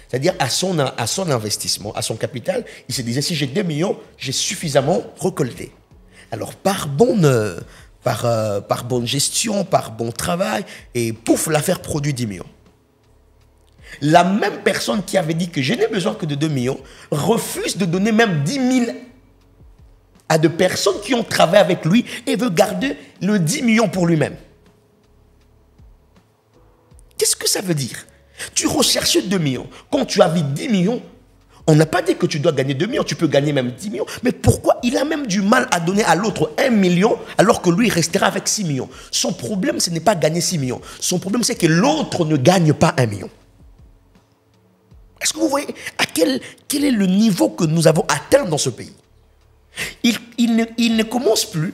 C'est-à-dire à son investissement, à son capital, il se disait, si j'ai 2 millions, j'ai suffisamment récolté. Alors, par bonne gestion, par bon travail, et pouf, l'affaire produit 10 millions. La même personne qui avait dit que je n'ai besoin que de 2 millions, refuse de donner même 10 000 à de personnes qui ont travaillé avec lui et veut garder le 10 millions pour lui-même. Qu'est-ce que ça veut dire? Tu recherches 2 millions. Quand tu as 10 millions, on n'a pas dit que tu dois gagner 2 millions, tu peux gagner même 10 millions. Mais pourquoi il a même du mal à donner à l'autre 1 million alors que lui il restera avec 6 millions? Son problème, ce n'est pas gagner 6 millions. Son problème, c'est que l'autre ne gagne pas 1 million. Est-ce que vous voyez quel est le niveau que nous avons atteint dans ce pays? Il ne commence plus.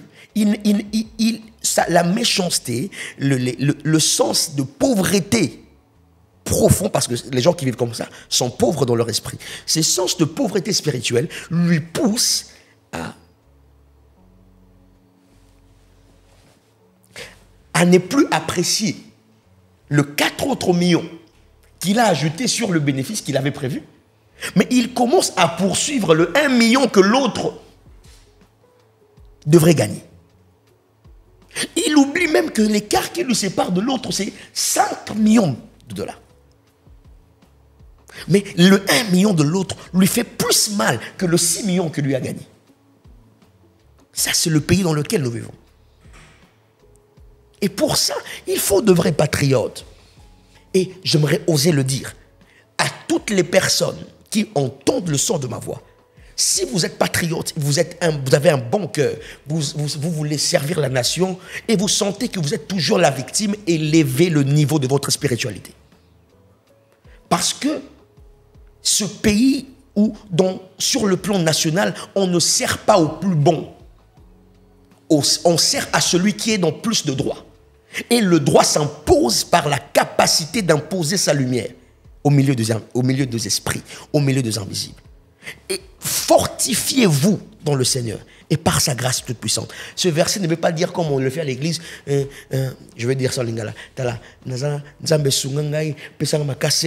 La méchanceté, le sens de pauvreté profond, parce que les gens qui vivent comme ça sont pauvres dans leur esprit. Ce sens de pauvreté spirituelle lui pousse à ne plus apprécier le 4 autres millions qu'il a ajouté sur le bénéfice qu'il avait prévu. Mais il commence à poursuivre le 1 million que l'autre devrait gagner. Il oublie même que l'écart qui lui sépare de l'autre, c'est 5 millions de dollars. Mais le 1 million de l'autre lui fait plus mal que le 6 millions que lui a gagné. Ça, c'est le pays dans lequel nous vivons. Et pour ça, il faut de vrais patriotes. Et j'aimerais oser le dire à toutes les personnes qui entendent le son de ma voix. Si vous êtes patriote, vous avez un bon cœur, vous voulez servir la nation et vous sentez que vous êtes toujours la victime, élevez le niveau de votre spiritualité. Parce que ce pays où, sur le plan national, on ne sert pas au plus bon. On sert à celui qui est dans plus de droits. Et le droit s'impose par la capacité d'imposer sa lumière au milieu des esprits, au milieu des invisibles. Et fortifiez-vous dans le Seigneur et par sa grâce toute puissante. Ce verset ne veut pas dire comme on le fait à l'église, je vais dire ça en lingala. Ce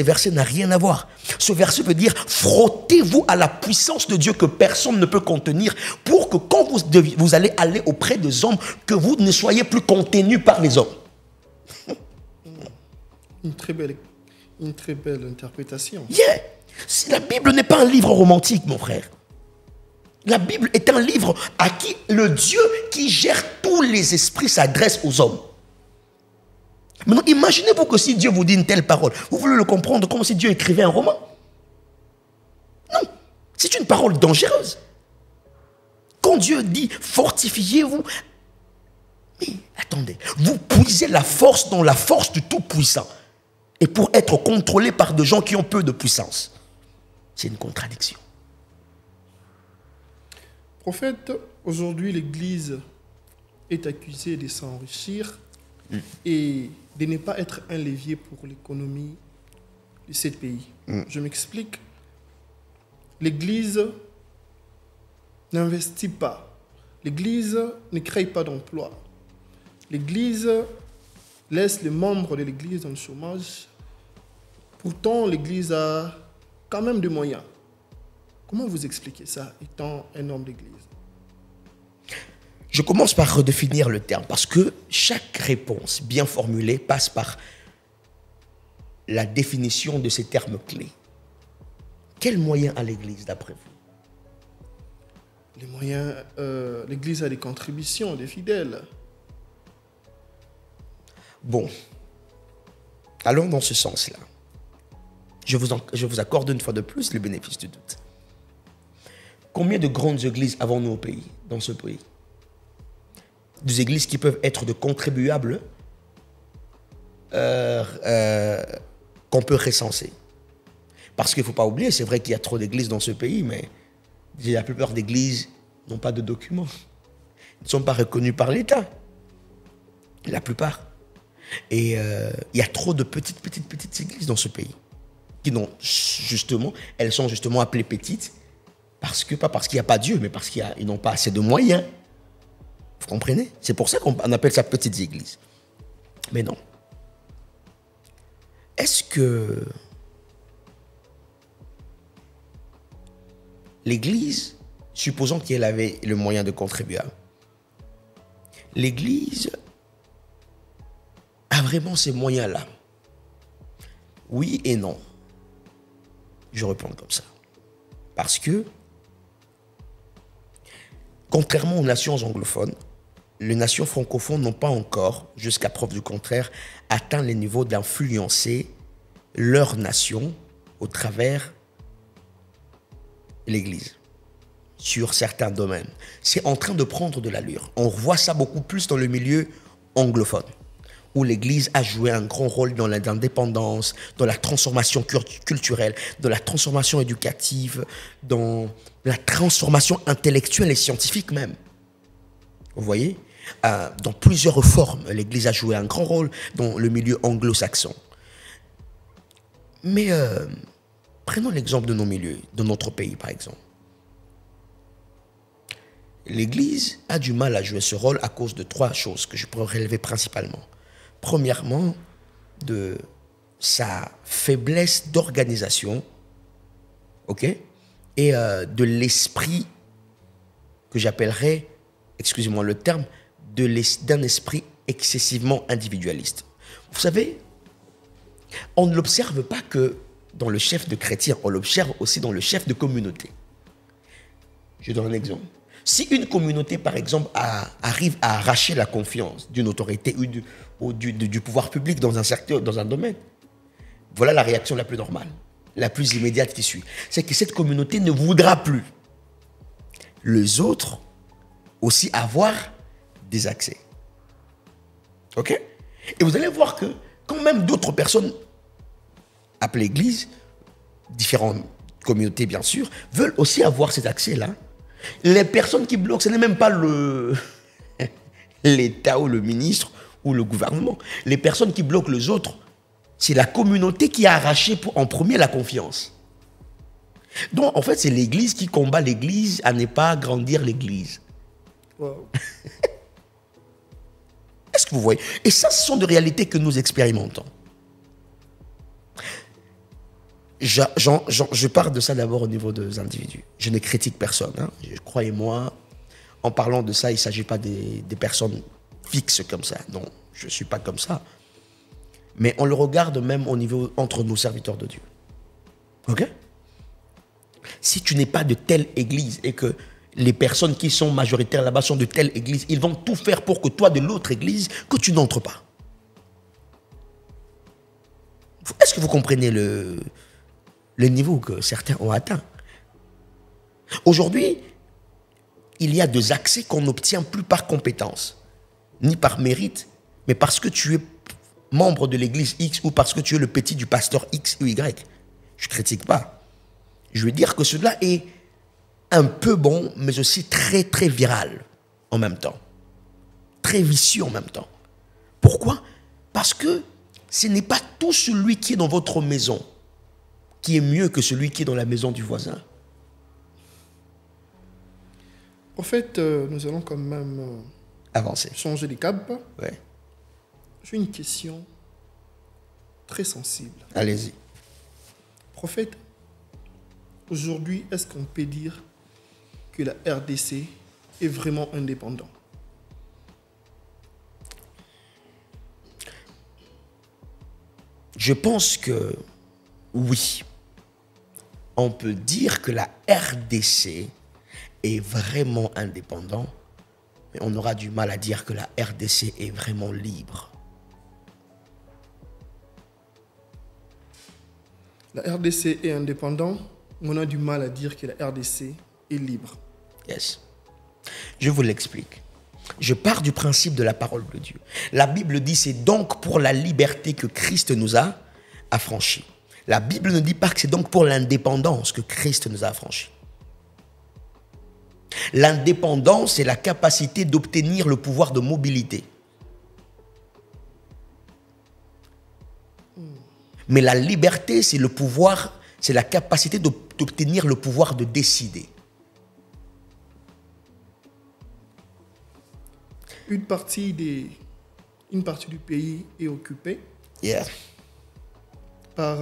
verset n'a rien à voir. Ce verset veut dire frottez-vous à la puissance de Dieu que personne ne peut contenir, pour que quand vous allez aller auprès des hommes, que vous ne soyez plus contenu par les hommes. Une très belle interprétation. Yeah. La Bible n'est pas un livre romantique, mon frère. La Bible est un livre à qui le Dieu qui gère tous les esprits s'adresse aux hommes. Maintenant, imaginez-vous que si Dieu vous dit une telle parole, vous voulez le comprendre comme si Dieu écrivait un roman? Non, c'est une parole dangereuse. Quand Dieu dit fortifiez-vous, mais attendez, vous puisez la force dans la force du Tout-Puissant. Et pour être contrôlé par des gens qui ont peu de puissance. C'est une contradiction. Prophète, aujourd'hui l'Église est accusée de s'enrichir et de ne pas être un levier pour l'économie de ce pays. Je m'explique. L'Église n'investit pas. L'Église ne crée pas d'emploi. L'Église laisse les membres de l'Église dans le chômage. Pourtant, l'Église a quand même des moyens. Comment vous expliquez ça, étant un homme d'Église? Je commence par redéfinir le terme, parce que chaque réponse bien formulée passe par la définition de ces termes clés. Quels moyens a l'Église, d'après vous? Les moyens, l'Église a des contributions des fidèles. Bon, allons dans ce sens-là. Je vous accorde une fois de plus le bénéfice du doute. Combien de grandes églises avons-nous au pays, dans ce pays? Des églises qui peuvent être de contribuables qu'on peut recenser. Parce qu'il ne faut pas oublier, c'est vrai qu'il y a trop d'églises dans ce pays, mais la plupart d'églises n'ont pas de documents. Ils ne sont pas reconnus par l'État. La plupart. Et il y a trop de petites églises dans ce pays. Elles sont justement appelées petites, pas parce qu'il n'y a pas Dieu, mais parce qu'ils n'ont pas assez de moyens. Vous comprenez? C'est pour ça qu'on appelle ça petites églises. Mais non. Est-ce que l'Église, supposons qu'elle avait le moyen de contribuer, l'Église a vraiment ces moyens-là? Oui et non. Je réponds comme ça. Parce que, contrairement aux nations anglophones, les nations francophones n'ont pas encore, jusqu'à preuve du contraire, atteint les niveaux d'influencer leur nation au travers de l'Église, sur certains domaines. C'est en train de prendre de l'allure. On voit ça beaucoup plus dans le milieu anglophone, où l'Église a joué un grand rôle dans l'indépendance, dans la transformation culturelle, dans la transformation éducative, dans la transformation intellectuelle et scientifique même. Vous voyez? Dans plusieurs formes, l'Église a joué un grand rôle dans le milieu anglo-saxon. Mais prenons l'exemple de nos milieux, de notre pays par exemple. L'Église a du mal à jouer ce rôle à cause de trois choses que je pourrais relever principalement. Premièrement, de sa faiblesse d'organisation, ok, et de l'esprit que j'appellerais, excusez-moi le terme, d'un esprit excessivement individualiste. Vous savez, on ne l'observe pas que dans le chef de chrétien, on l'observe aussi dans le chef de communauté. Je donne un exemple. Si une communauté, par exemple, arrive à arracher la confiance d'une autorité ou du pouvoir public dans un secteur, dans un domaine, voilà la réaction la plus normale, la plus immédiate qui suit. C'est que cette communauté ne voudra plus les autres aussi avoir des accès. Ok? Et vous allez voir que quand même d'autres personnes appelées églises, différentes communautés bien sûr, veulent aussi avoir cet accès-là. Les personnes qui bloquent, ce n'est même pas l'État ou le ministre ou le gouvernement. Les personnes qui bloquent les autres, c'est la communauté qui a arraché en premier la confiance. Donc, en fait, c'est l'Église qui combat l'Église à ne pas grandir l'Église. Wow. Est-ce que vous voyez? Et ça, ce sont des réalités que nous expérimentons. Je pars de ça d'abord au niveau des individus. Je ne critique personne. Hein. Croyez-moi, en parlant de ça, il ne s'agit pas des personnes fixes comme ça. Non, je ne suis pas comme ça. Mais on le regarde même au niveau entre nos serviteurs de Dieu. Ok? Si tu n'es pas de telle église et que les personnes qui sont majoritaires là-bas sont de telle église, ils vont tout faire pour que toi, de l'autre église, que tu n'entres pas. Est-ce que vous comprenez le niveau que certains ont atteint? Aujourd'hui, il y a des accès qu'on n'obtient plus par compétence, ni par mérite, mais parce que tu es membre de l'église X ou parce que tu es le petit du pasteur X ou Y. Je ne critique pas. Je veux dire que cela est un peu bon, mais aussi très, très viral en même temps. Très vicieux en même temps. Pourquoi? Parce que ce n'est pas tout celui qui est dans votre maison qui est mieux que celui qui est dans la maison du voisin. En fait, nous allons quand même avancer. Changer de cap. Ouais. J'ai une question très sensible. Allez-y. Prophète, aujourd'hui, est-ce qu'on peut dire que la RDC est vraiment indépendante? Je pense que oui. On peut dire que la RDC est vraiment indépendante, mais on aura du mal à dire que la RDC est vraiment libre. La RDC est indépendante, mais on a du mal à dire que la RDC est libre. Yes. Je vous l'explique. Je pars du principe de la parole de Dieu. La Bible dit, c'est donc pour la liberté que Christ nous a affranchis. La Bible ne dit pas que c'est donc pour l'indépendance que Christ nous a affranchis. L'indépendance, c'est la capacité d'obtenir le pouvoir de mobilité. Mais la liberté, c'est le pouvoir, c'est la capacité d'obtenir le pouvoir de décider. Une partie du pays est occupée par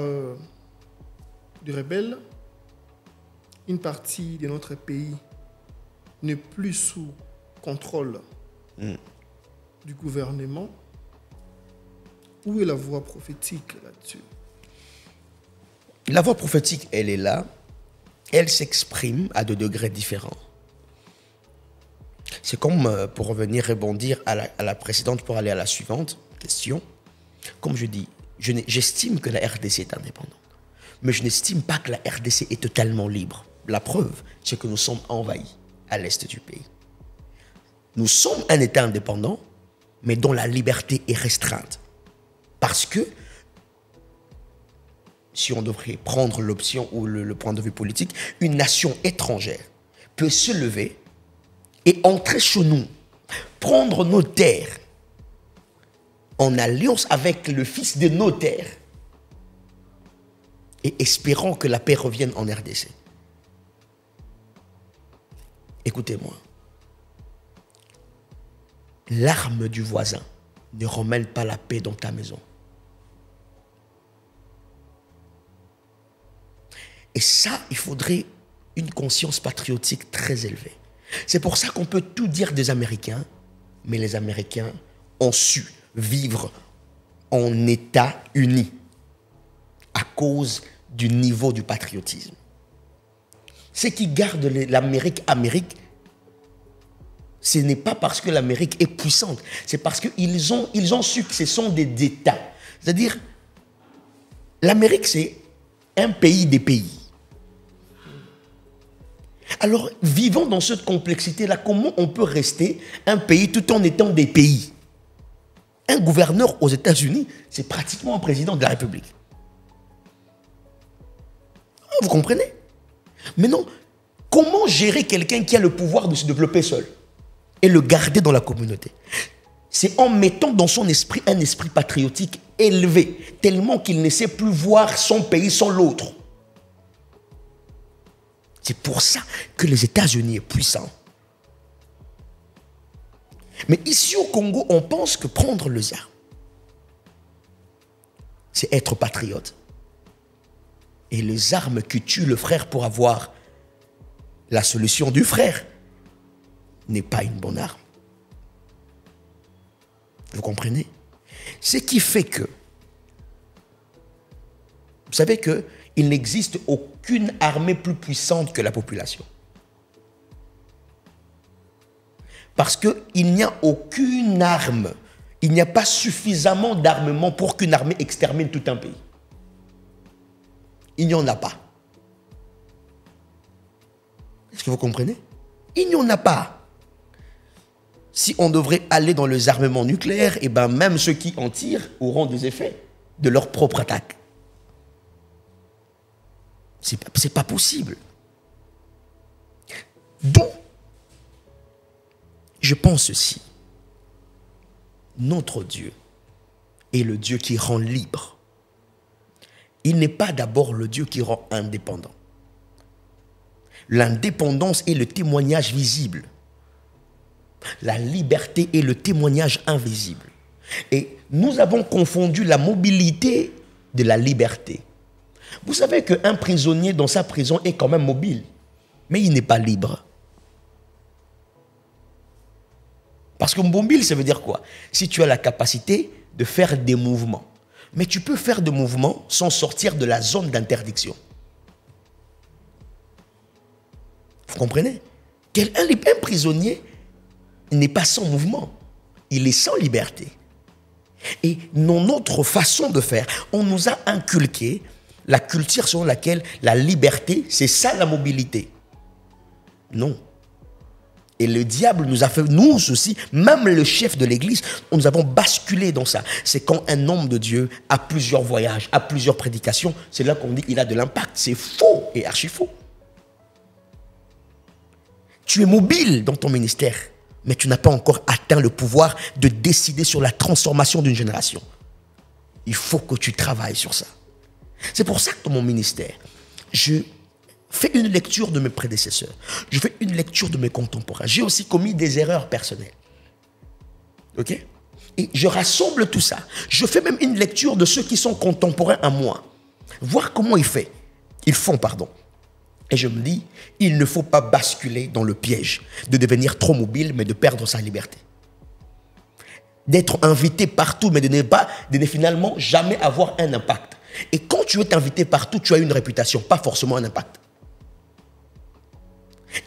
des rebelles. Une partie de notre pays n'est plus sous contrôle du gouvernement. Où est la voix prophétique là-dessus? La voix prophétique, elle est là. Elle s'exprime à 2 degrés différents. C'est comme, pour revenir rebondir à la précédente pour aller à la suivante question. Comme je dis, j'estime que la RDC est indépendante. Mais je n'estime pas que la RDC est totalement libre. La preuve, c'est que nous sommes envahis à l'est du pays. Nous sommes un État indépendant, mais dont la liberté est restreinte. Parce que, si on devrait prendre l'option ou le point de vue politique, une nation étrangère peut se lever et entrer chez nous, prendre nos terres en alliance avec le fils de nos terres et espérant que la paix revienne en RDC. Écoutez-moi. L'arme du voisin ne ramène pas la paix dans ta maison. Et ça, il faudrait une conscience patriotique très élevée. C'est pour ça qu'on peut tout dire des Américains, mais les Américains ont su vivre en État uni à cause du niveau du patriotisme. Ce qui garde l'Amérique, ce n'est pas parce que l'Amérique est puissante, c'est parce qu'ils ont su que ce sont des États. C'est-à-dire, l'Amérique, c'est un pays des pays. Alors, vivant dans cette complexité-là, comment on peut rester un pays tout en étant des pays? Un gouverneur aux États-Unis, c'est pratiquement un président de la République. Vous comprenez? Mais non, comment gérer quelqu'un qui a le pouvoir de se développer seul et le garder dans la communauté? C'est en mettant dans son esprit un esprit patriotique élevé, tellement qu'il ne sait plus voir son pays sans l'autre. C'est pour ça que les États-Unis sont puissants. Mais ici au Congo, on pense que prendre les armes, c'est être patriote. Et les armes qui tuent le frère pour avoir la solution du frère n'est pas une bonne arme. Vous comprenez? Ce qui fait que, vous savez qu'il n'existe aucune armée plus puissante que la population. Parce qu'il n'y a aucune arme, il n'y a pas suffisamment d'armement pour qu'une armée extermine tout un pays. Il n'y en a pas. Est-ce que vous comprenez? Il n'y en a pas. Si on devrait aller dans les armements nucléaires, et ben même ceux qui en tirent auront des effets de leur propre attaque. C'est pas possible. Donc, je pense ceci. Notre Dieu est le Dieu qui rend libre. Il n'est pas d'abord le Dieu qui rend indépendant. L'indépendance est le témoignage visible. La liberté est le témoignage invisible. Et nous avons confondu la mobilité de la liberté. Vous savez qu'un prisonnier dans sa prison est quand même mobile, mais il n'est pas libre. Parce que mobile, ça veut dire quoi? Si tu as la capacité de faire des mouvements. Mais tu peux faire des mouvements sans sortir de la zone d'interdiction. Vous comprenez? Un prisonnier n'est pas sans mouvement. Il est sans liberté. Et dans notre façon de faire, on nous a inculqué la culture selon laquelle la liberté, c'est ça la mobilité. Non. Et le diable nous a fait, nous aussi, même le chef de l'église, nous avons basculé dans ça. C'est quand un homme de Dieu a plusieurs voyages, a plusieurs prédications, c'est là qu'on dit qu'il a de l'impact. C'est faux et archi faux. Tu es mobile dans ton ministère, mais tu n'as pas encore atteint le pouvoir de décider sur la transformation d'une génération. Il faut que tu travailles sur ça. C'est pour ça que dans mon ministère, je fais une lecture de mes prédécesseurs. Je fais une lecture de mes contemporains. J'ai aussi commis des erreurs personnelles. Ok? Et je rassemble tout ça. Je fais même une lecture de ceux qui sont contemporains à moi. Voir comment ils font, pardon. Et je me dis, il ne faut pas basculer dans le piège de devenir trop mobile, mais de perdre sa liberté. D'être invité partout, mais de ne finalement jamais avoir un impact. Et quand tu es invité partout, tu as une réputation, pas forcément un impact.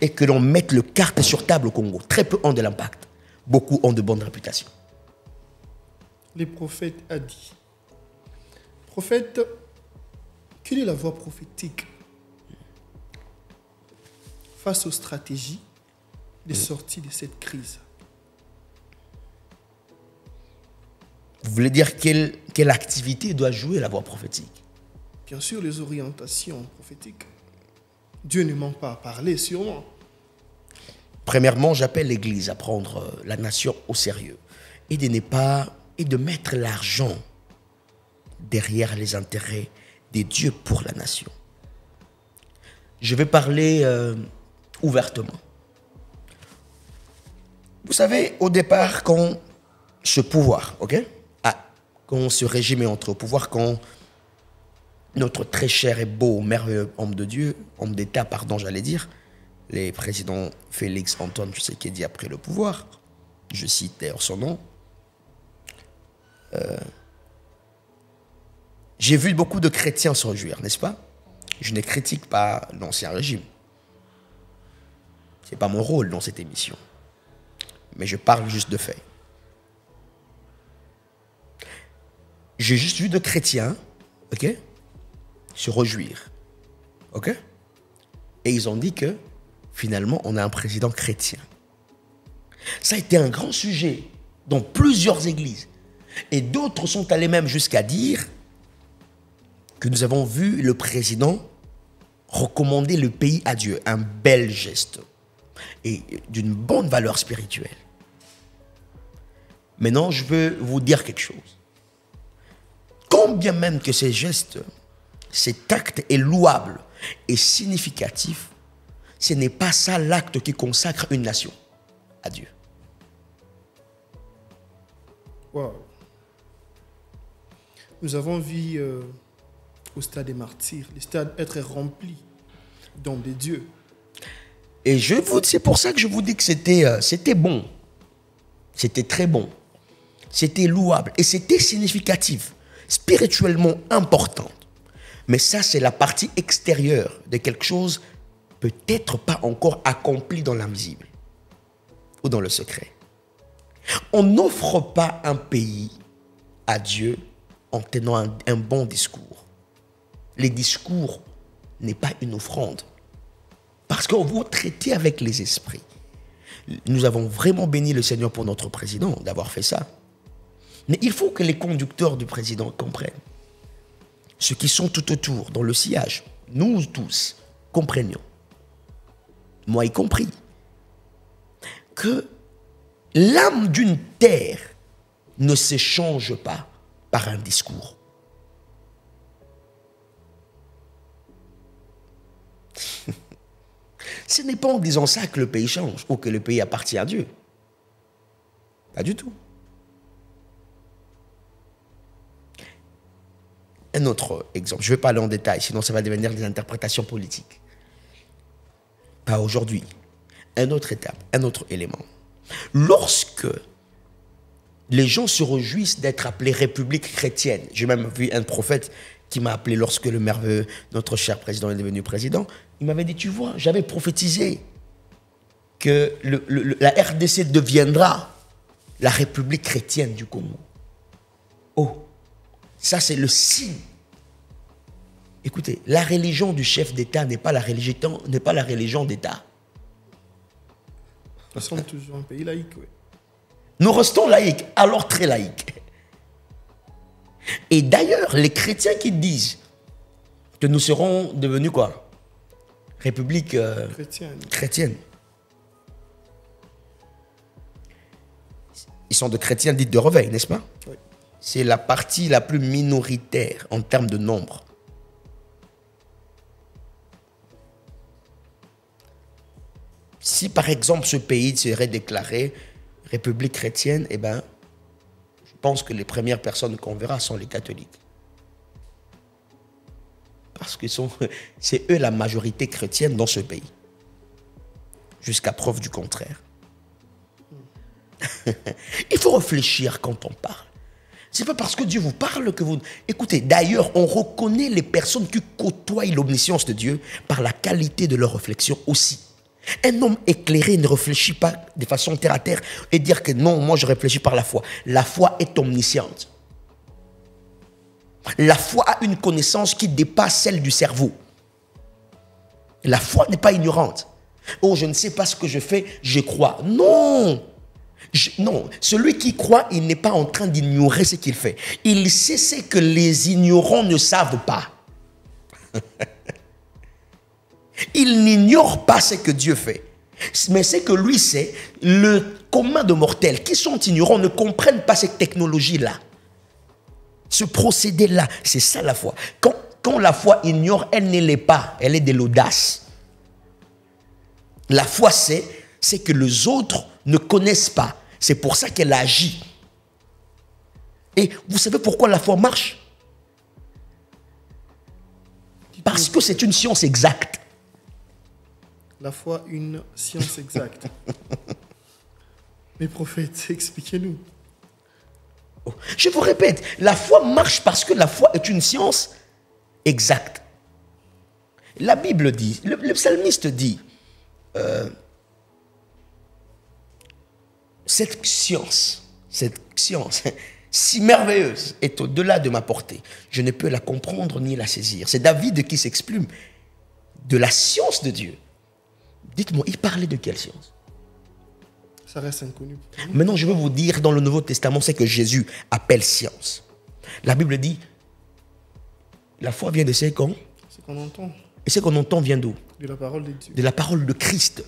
Et que l'on mette le carte sur table au Congo. Très peu ont de l'impact. Beaucoup ont de bonnes réputations. Les prophètes a dit. Prophète, quelle est la voie prophétique face aux stratégies de sortie de cette crise? Vous voulez dire quelle activité doit jouer la voie prophétique? Bien sûr, les orientations prophétiques. Dieu ne manque pas à parler, sûrement. Premièrement, j'appelle l'Église à prendre la nation au sérieux et de mettre l'argent derrière les intérêts des dieux pour la nation. Je vais parler ouvertement. Vous savez, au départ, quand ce pouvoir, quand ce régime est entré au pouvoir, quand notre très cher et beau, merveilleux homme de Dieu, homme d'État, pardon, j'allais dire, le président Félix Antoine Tshisekedi a pris le pouvoir, je cite d'ailleurs son nom, j'ai vu beaucoup de chrétiens se réjouir, n'est-ce pas? Je ne critique pas l'ancien régime. Ce n'est pas mon rôle dans cette émission. Mais je parle juste de faits. J'ai juste vu de chrétiens, se réjouir. Et ils ont dit que finalement, on a un président chrétien. Ça a été un grand sujet dans plusieurs églises. Et d'autres sont allés même jusqu'à dire que nous avons vu le président recommander le pays à Dieu. Un bel geste et d'une bonne valeur spirituelle. Maintenant, je veux vous dire quelque chose. Quand bien même que ces gestes, cet acte est louable et significatif, ce n'est pas ça l'acte qui consacre une nation à Dieu. Wow. Nous avons vu au stade des martyrs, le stade être rempli d'hommes de Dieu. Et c'est pour ça que je vous dis que c'était bon. C'était très bon. C'était louable et c'était significatif, spirituellement important. Mais ça, c'est la partie extérieure de quelque chose peut-être pas encore accompli dans l'invisible ou dans le secret. On n'offre pas un pays à Dieu en tenant un bon discours. Les discours n'est pas une offrande. Parce qu'on veut traiter avec les esprits. Nous avons vraiment béni le Seigneur pour notre président d'avoir fait ça. Mais il faut que les conducteurs du président comprennent. Ceux qui sont tout autour, dans le sillage, nous tous, comprenions, moi y compris, que l'âme d'une terre ne s'échange pas par un discours. Ce n'est pas en disant ça que le pays change ou que le pays appartient à Dieu. Pas du tout. Un autre exemple, je ne vais pas aller en détail, sinon ça va devenir des interprétations politiques. Pas aujourd'hui. Une autre étape, un autre élément. Lorsque les gens se réjouissent d'être appelés République chrétienne, j'ai même vu un prophète qui m'a appelé lorsque le merveilleux, notre cher président est devenu président, il m'avait dit, tu vois, j'avais prophétisé que la RDC deviendra la République chrétienne du Congo. Oh, ça c'est le signe. Écoutez, la religion du chef d'État n'est pas la religion d'État. Nous sommes toujours un pays laïque, oui. Nous restons laïcs, alors très laïcs. Et d'ailleurs, les chrétiens qui disent que nous serons devenus quoi? République chrétienne. Ils sont de chrétiens dits de réveil, n'est-ce pas? Oui. C'est la partie la plus minoritaire en termes de nombre. Si par exemple ce pays serait déclaré République chrétienne, eh bien, je pense que les premières personnes qu'on verra sont les catholiques. Parce que c'est eux la majorité chrétienne dans ce pays. Jusqu'à preuve du contraire. Il faut réfléchir quand on parle. C'est pas parce que Dieu vous parle que vous... Écoutez, d'ailleurs, on reconnaît les personnes qui côtoient l'omniscience de Dieu par la qualité de leur réflexion aussi. Un homme éclairé ne réfléchit pas de façon terre à terre et dire que non, moi je réfléchis par la foi. La foi est omnisciente. La foi a une connaissance qui dépasse celle du cerveau. La foi n'est pas ignorante. Oh, je ne sais pas ce que je fais, je crois. Non. Non, celui qui croit, il n'est pas en train d'ignorer ce qu'il fait. Il sait ce que les ignorants ne savent pas. Il n'ignore pas ce que Dieu fait. Mais ce que lui sait, le commun de mortels qui sont ignorants ne comprennent pas cette technologie-là. Ce procédé-là, c'est ça la foi. Quand la foi ignore, elle ne l'est pas. Elle est de l'audace. La foi c'est que les autres ne connaissent pas. C'est pour ça qu'elle agit. Et vous savez pourquoi la foi marche? Parce que c'est une science exacte. La foi, une science exacte. Mais prophète, expliquez-nous. Je vous répète, la foi marche parce que la foi est une science exacte. La Bible dit, le psalmiste dit, cette science, si merveilleuse est au-delà de ma portée, je ne peux la comprendre ni la saisir. C'est David qui s'exprime de la science de Dieu. Dites-moi, il parlait de quelle science? Ça reste inconnu. Maintenant, je veux vous dire, dans le Nouveau Testament, c'est que Jésus appelle science. La Bible dit, la foi vient de ce qu'on entend. Et ce qu'on entend vient d'où? De la parole de Dieu. De la parole de Christ.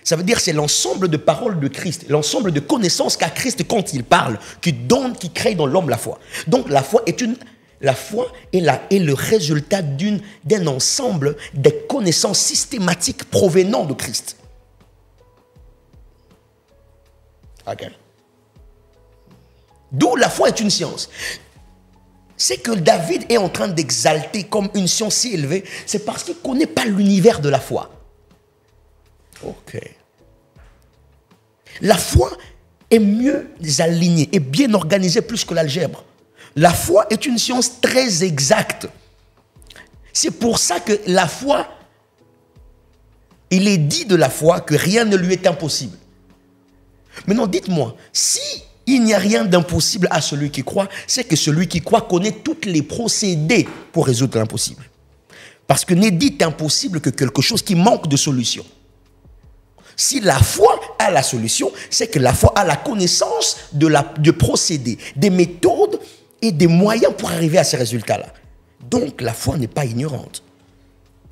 Ça veut dire que c'est l'ensemble de paroles de Christ, l'ensemble de connaissances qu'a Christ quand il parle, qui donne, qui crée dans l'homme la foi. Donc la foi est le résultat d'un ensemble des connaissances systématiques provenant de Christ. Ok. D'où la foi est une science. C'est que David est en train d'exalter comme une science si élevée, c'est parce qu'il ne connaît pas l'univers de la foi. Ok. La foi est mieux alignée et bien organisée plus que l'algèbre. La foi est une science très exacte. C'est pour ça que la foi, il est dit de la foi que rien ne lui est impossible. Maintenant, dites-moi, si il n'y a rien d'impossible à celui qui croit, c'est que celui qui croit connaît tous les procédés pour résoudre l'impossible. Parce que n'est dit impossible que quelque chose qui manque de solution. Si la foi a la solution, c'est que la foi a la connaissance de procédés, des méthodes et des moyens pour arriver à ces résultats-là. Donc la foi n'est pas ignorante.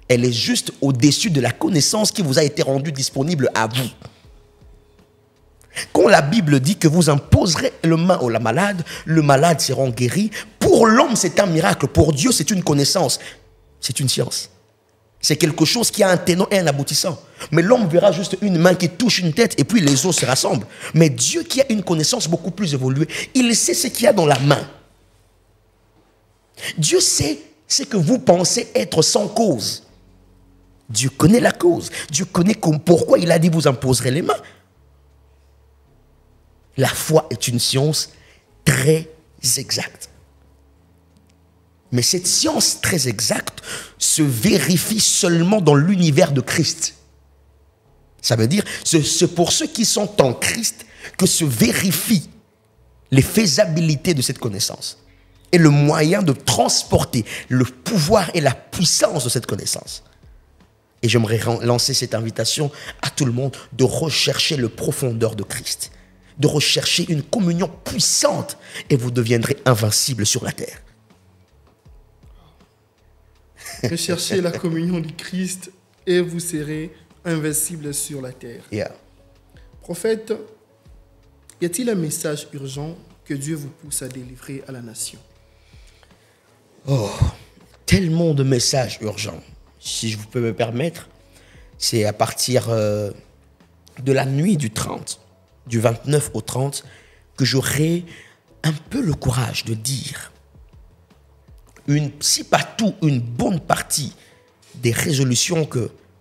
Elle est juste au-dessus de la connaissance qui vous a été rendue disponible à vous. Quand la Bible dit que vous imposerez le main au malade, le malade sera guéri. Pour l'homme, c'est un miracle. Pour Dieu, c'est une connaissance. C'est une science. C'est quelque chose qui a un tenant et un aboutissant. Mais l'homme verra juste une main qui touche une tête et puis les os se rassemblent. Mais Dieu qui a une connaissance beaucoup plus évoluée, il sait ce qu'il y a dans la main. Dieu sait ce que vous pensez être sans cause. Dieu connaît la cause. Dieu connaît pourquoi il a dit vous imposerez les mains. La foi est une science très exacte. Mais cette science très exacte se vérifie seulement dans l'univers de Christ. Ça veut dire, c'est pour ceux qui sont en Christ que se vérifient les faisabilités de cette connaissance et le moyen de transporter le pouvoir et la puissance de cette connaissance. Et j'aimerais lancer cette invitation à tout le monde de rechercher le profondeur de Christ, de rechercher une communion puissante et vous deviendrez invincible sur la terre. Recherchez la communion du Christ et vous serez invincible sur la terre. Yeah. Prophète, y a-t-il un message urgent que Dieu vous pousse à délivrer à la nation? Oh, tellement de messages urgents. Si je peux me permettre, c'est à partir de la nuit du 30, du 29 au 30, que j'aurai un peu le courage de dire, si pas tout, une bonne partie des résolutions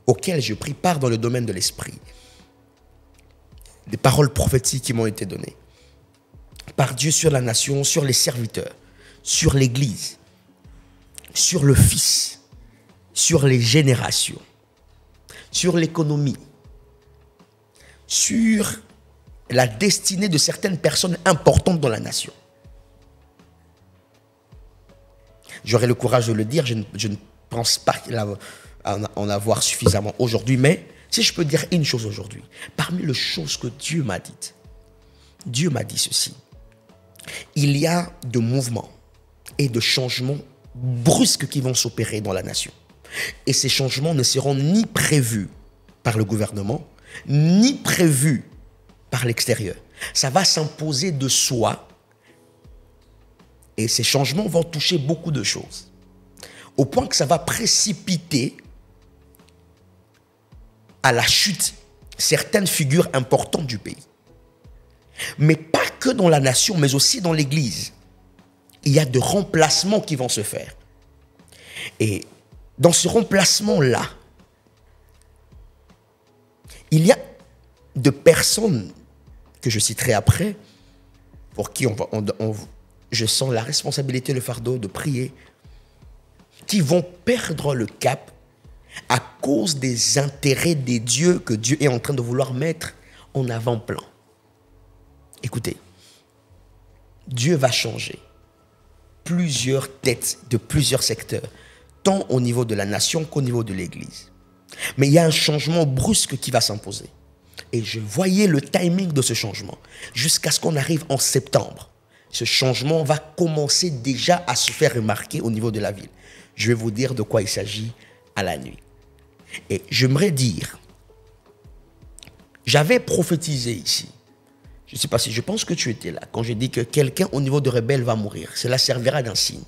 auxquelles je pris part dans le domaine de l'esprit, des paroles prophétiques qui m'ont été données par Dieu sur la nation, sur les serviteurs, sur l'Église, sur le Fils, sur les générations, sur l'économie, sur la destinée de certaines personnes importantes dans la nation. J'aurai le courage de le dire, je ne pense pas en avoir suffisamment aujourd'hui, mais si je peux dire une chose aujourd'hui, parmi les choses que Dieu m'a dites, Dieu m'a dit ceci: il y a de mouvements et de changements brusques qui vont s'opérer dans la nation. Et ces changements ne seront ni prévus par le gouvernement, ni prévus par l'extérieur. Ça va s'imposer de soi. Et ces changements vont toucher beaucoup de choses. Au point que ça va précipiter à la chute certaines figures importantes du pays. Mais pas que dans la nation, mais aussi dans l'Église. Il y a de remplacements qui vont se faire. Et dans ce remplacement-là, il y a de personnes que je citerai après, pour qui je sens la responsabilité, le fardeau de prier, qui vont perdre le cap à cause des intérêts des dieux que Dieu est en train de vouloir mettre en avant-plan. Écoutez, Dieu va changer plusieurs têtes de plusieurs secteurs, tant au niveau de la nation qu'au niveau de l'Église. Mais il y a un changement brusque qui va s'imposer. Et je voyais le timing de ce changement jusqu'à ce qu'on arrive en septembre. Ce changement va commencer déjà à se faire remarquer au niveau de la ville. Je vais vous dire de quoi il s'agit à la nuit. Et j'aimerais dire, j'avais prophétisé ici. Je ne sais pas si, je pense que tu étais là, quand j'ai dit que quelqu'un au niveau de Rebelle va mourir. Cela servira d'un signe.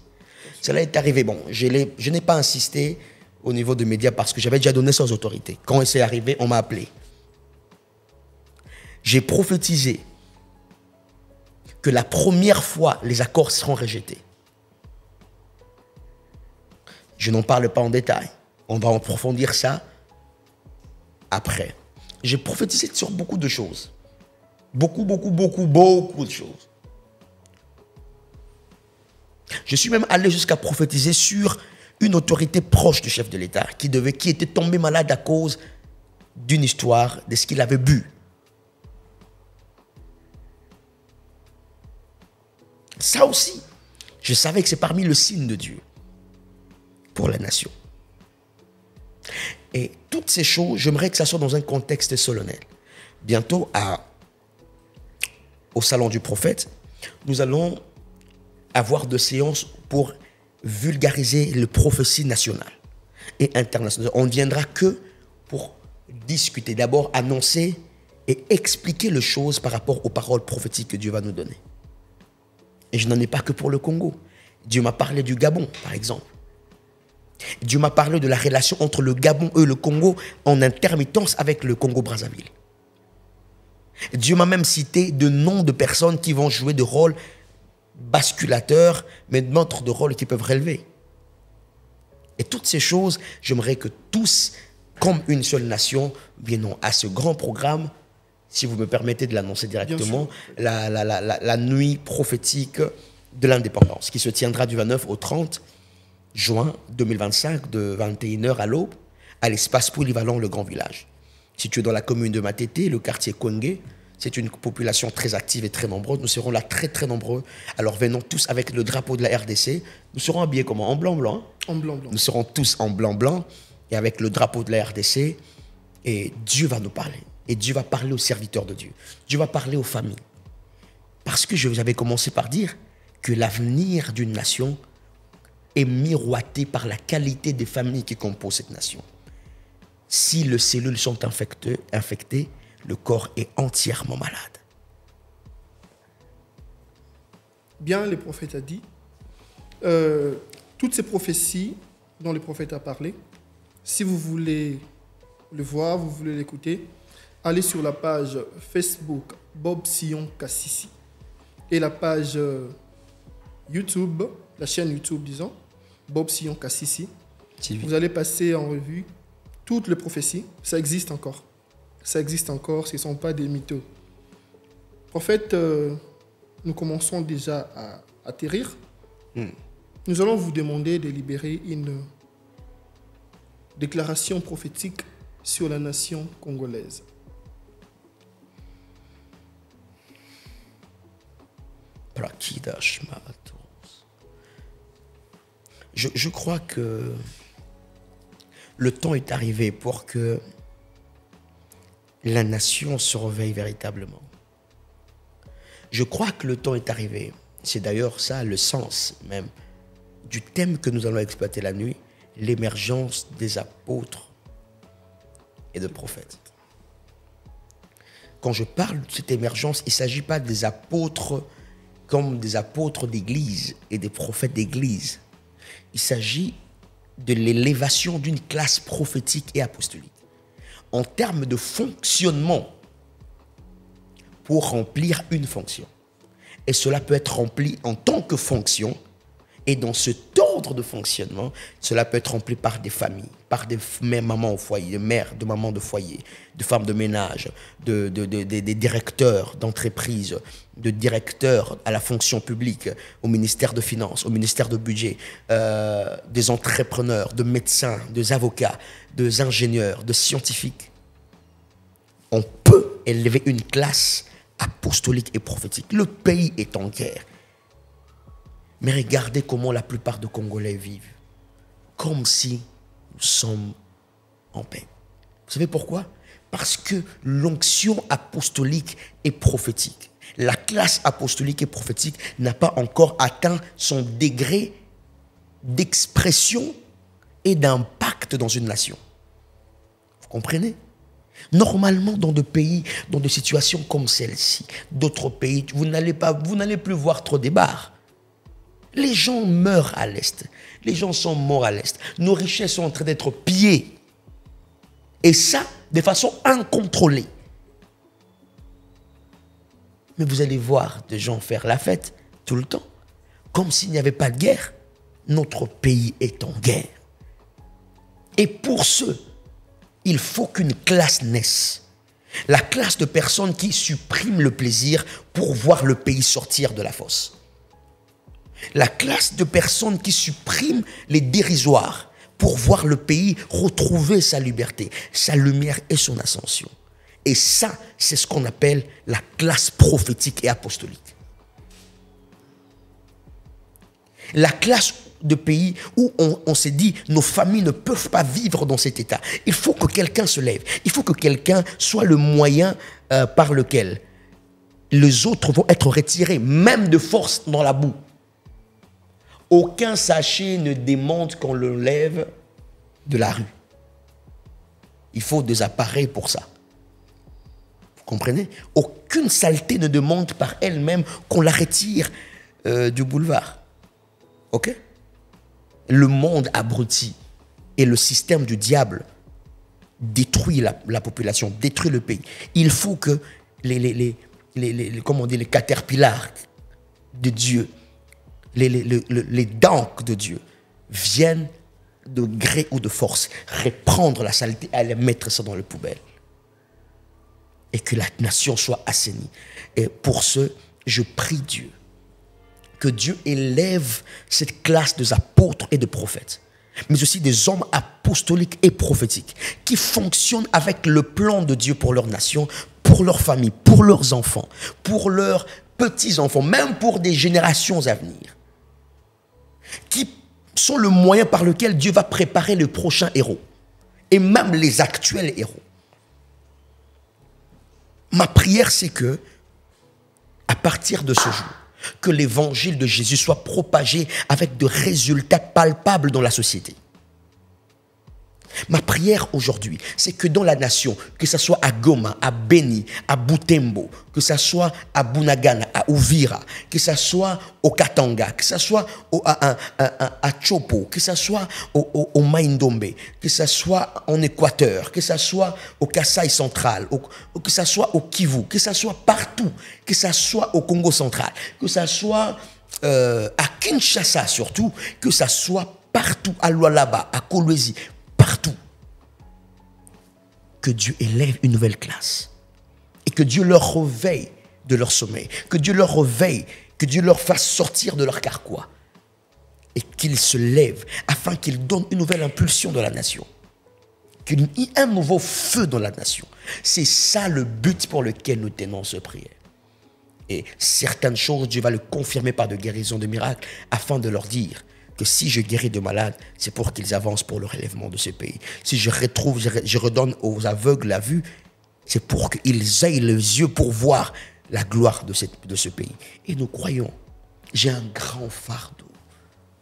Cela est arrivé. Bon, je n'ai pas insisté au niveau des médias parce que j'avais déjà donné ça aux autorités. Quand c'est arrivé, on m'a appelé. J'ai prophétisé que la première fois, les accords seront rejetés. Je n'en parle pas en détail. On va approfondir ça après. J'ai prophétisé sur beaucoup de choses. Beaucoup de choses. Je suis même allé jusqu'à prophétiser sur une autorité proche du chef de l'État qui était tombé malade à cause d'une histoire de ce qu'il avait bu. Ça aussi, je savais que c'est parmi le signe de Dieu pour la nation. Et toutes ces choses, j'aimerais que ça soit dans un contexte solennel. Bientôt, au salon du prophète, nous allons avoir des séances pour vulgariser le prophétie nationale et internationale. On ne viendra que pour discuter, d'abord annoncer et expliquer les choses par rapport aux paroles prophétiques que Dieu va nous donner. Et je n'en ai pas que pour le Congo. Dieu m'a parlé du Gabon, par exemple. Dieu m'a parlé de la relation entre le Gabon et le Congo en intermittence avec le Congo-Brazzaville. Dieu m'a même cité de noms de personnes qui vont jouer de rôles basculateurs, mais d'autres de rôles qui peuvent relever. Et toutes ces choses, j'aimerais que tous, comme une seule nation, viennent à ce grand programme, si vous me permettez de l'annoncer directement, la nuit prophétique de l'indépendance, qui se tiendra du 29 au 30 juin 2025, de 21h à l'aube, à l'espace polyvalent Le Grand Village. Situé dans la commune de Matete, le quartier Kongé, c'est une population très active et très nombreuse. Nous serons là très nombreux. Alors venons tous avec le drapeau de la RDC. Nous serons habillés comment? En blanc-blanc. Hein? En blanc-blanc. Nous serons tous en blanc-blanc et avec le drapeau de la RDC. Et Dieu va nous parler. Et Dieu va parler aux serviteurs de Dieu. Dieu va parler aux familles. Parce que j'avais commencé par dire que l'avenir d'une nation est miroité par la qualité des familles qui composent cette nation. Si les cellules sont infectées, le corps est entièrement malade. Bien, le prophète a dit, toutes ces prophéties dont le prophète a parlé, si vous voulez le voir, vous voulez l'écouter, allez sur la page Facebook Bob Sion Kassisi et la page YouTube, la chaîne YouTube, disons, Bob Sion Kassisi. Vous allez passer en revue toutes les prophéties. Ça existe encore. Ça existe encore, ce ne sont pas des mythos. Prophète, nous commençons déjà à atterrir. Nous allons vous demander de libérer une déclaration prophétique sur la nation congolaise. Je crois que le temps est arrivé pour que la nation se réveille véritablement. Je crois que le temps est arrivé. C'est d'ailleurs ça le sens même du thème que nous allons exploiter la nuit, l'émergence des apôtres et des prophètes. Quand je parle de cette émergence, il ne s'agit pas des apôtres comme des apôtres d'église et des prophètes d'église. Il s'agit de l'élévation d'une classe prophétique et apostolique en termes de fonctionnement pour remplir une fonction. Et cela peut être rempli en tant que fonction. Et dans cet ordre de fonctionnement, cela peut être rempli par des familles, par des mamans au foyer, des mères, de mamans de foyer, de femmes de ménage, des directeurs d'entreprise, de directeurs à la fonction publique, au ministère de Finances, au ministère de Budget, des entrepreneurs, de médecins, des avocats, des ingénieurs, de scientifiques. On peut élever une classe apostolique et prophétique. Le pays est en guerre. Mais regardez comment la plupart des Congolais vivent. Comme si nous sommes en paix. Vous savez pourquoi? Parce que l'onction apostolique et prophétique, la classe apostolique et prophétique n'a pas encore atteint son degré d'expression et d'impact dans une nation. Vous comprenez? Normalement, dans des pays, dans des situations comme celle-ci, d'autres pays, vous n'allez plus voir trop des bars. Les gens meurent à l'Est. Les gens sont morts à l'Est. Nos richesses sont en train d'être pillées. Et ça, de façon incontrôlée. Mais vous allez voir des gens faire la fête tout le temps. Comme s'il n'y avait pas de guerre. Notre pays est en guerre. Et pour ce, il faut qu'une classe naisse. La classe de personnes qui suppriment le plaisir pour voir le pays sortir de la fosse. La classe de personnes qui suppriment les dérisoires pour voir le pays retrouver sa liberté, sa lumière et son ascension. Et ça, c'est ce qu'on appelle la classe prophétique et apostolique. La classe de pays où on s'est dit nos familles ne peuvent pas vivre dans cet état. Il faut que quelqu'un se lève. Il faut que quelqu'un soit le moyen par lequel les autres vont être retirés, même de force dans la boue. Aucun sachet ne démonte qu'on le lève de la rue. Il faut des appareils pour ça. Vous comprenez? Aucune saleté ne demande par elle-même qu'on la retire du boulevard. Ok? Le monde abruti et le système du diable détruit la population, détruit le pays. Il faut que les caterpillars de Dieu, les dents de Dieu viennent de gré ou de force reprendre la saleté et aller mettre ça dans les poubelles. Et que la nation soit assainie. Et pour ce, je prie Dieu que Dieu élève cette classe des apôtres et de prophètes, mais aussi des hommes apostoliques et prophétiques qui fonctionnent avec le plan de Dieu pour leur nation, pour leur famille, pour leurs enfants, pour leurs petits-enfants, même pour des générations à venir, qui sont le moyen par lequel Dieu va préparer le prochain héros, et même les actuels héros. Ma prière, c'est que, à partir de ce jour, que l'évangile de Jésus soit propagé avec de résultats palpables dans la société. Ma prière aujourd'hui, c'est que dans la nation, que ce soit à Goma, à Beni, à Butembo, que ce soit à Bunagana, à Uvira, que ce soit au Katanga, que ce soit à Chopo, que ce soit au Maïndombe, que ce soit en Équateur, que ce soit au Kasaï central, que ce soit au Kivu, que ce soit partout, que ce soit au Congo central, que ce soit à Kinshasa surtout, que ce soit partout, à Lualaba, à Kolwezi, partout, que Dieu élève une nouvelle classe et que Dieu leur réveille de leur sommeil, que Dieu leur réveille, que Dieu leur fasse sortir de leur carquois et qu'ils se lèvent afin qu'ils donnent une nouvelle impulsion dans la nation, qu'il y ait un nouveau feu dans la nation. C'est ça le but pour lequel nous tenons ce prière. Et certaines choses, Dieu va le confirmer par de guérisons, de miracles, afin de leur dire que si je guéris de malades, c'est pour qu'ils avancent pour le relèvement de ce pays. Si je redonne aux aveugles la vue, c'est pour qu'ils aient les yeux pour voir la gloire de ce pays. Et nous croyons, j'ai un grand fardeau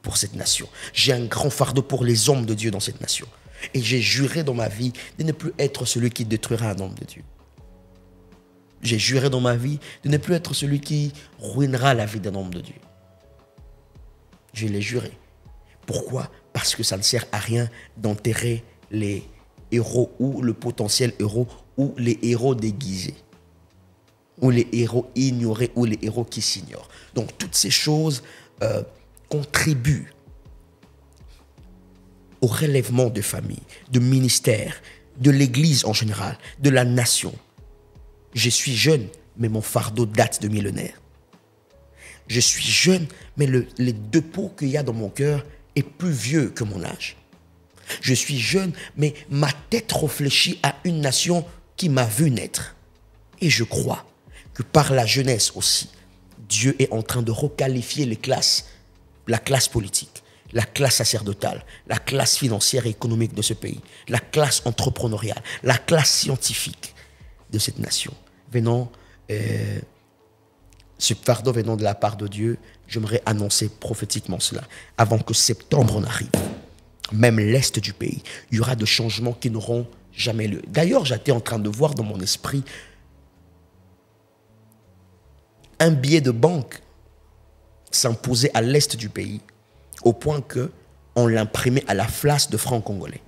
pour cette nation. J'ai un grand fardeau pour les hommes de Dieu dans cette nation. Et j'ai juré dans ma vie de ne plus être celui qui détruira un homme de Dieu. J'ai juré dans ma vie de ne plus être celui qui ruinera la vie d'un homme de Dieu. Je l'ai juré. Pourquoi? Parce que ça ne sert à rien d'enterrer les héros ou le potentiel héros ou les héros déguisés ou les héros ignorés ou les héros qui s'ignorent. Donc toutes ces choses contribuent au relèvement de familles, de ministères, de l'Église en général, de la nation. Je suis jeune, mais mon fardeau date de millénaires. Je suis jeune, mais les dépôts qu'il y a dans mon cœur est plus vieux que mon âge. Je suis jeune, mais ma tête réfléchit à une nation qui m'a vu naître. Et je crois que par la jeunesse aussi, Dieu est en train de requalifier la classe politique, la classe sacerdotale, la classe financière et économique de ce pays, la classe entrepreneuriale, la classe scientifique de cette nation. Ce fardeau venant de la part de Dieu, j'aimerais annoncer prophétiquement cela, avant que septembre n'arrive. Même l'Est du pays, il y aura des changements qui n'auront jamais lieu. D'ailleurs, j'étais en train de voir dans mon esprit un billet de banque s'imposer à l'Est du pays, au point qu'on l'imprimait à la place de francs congolais.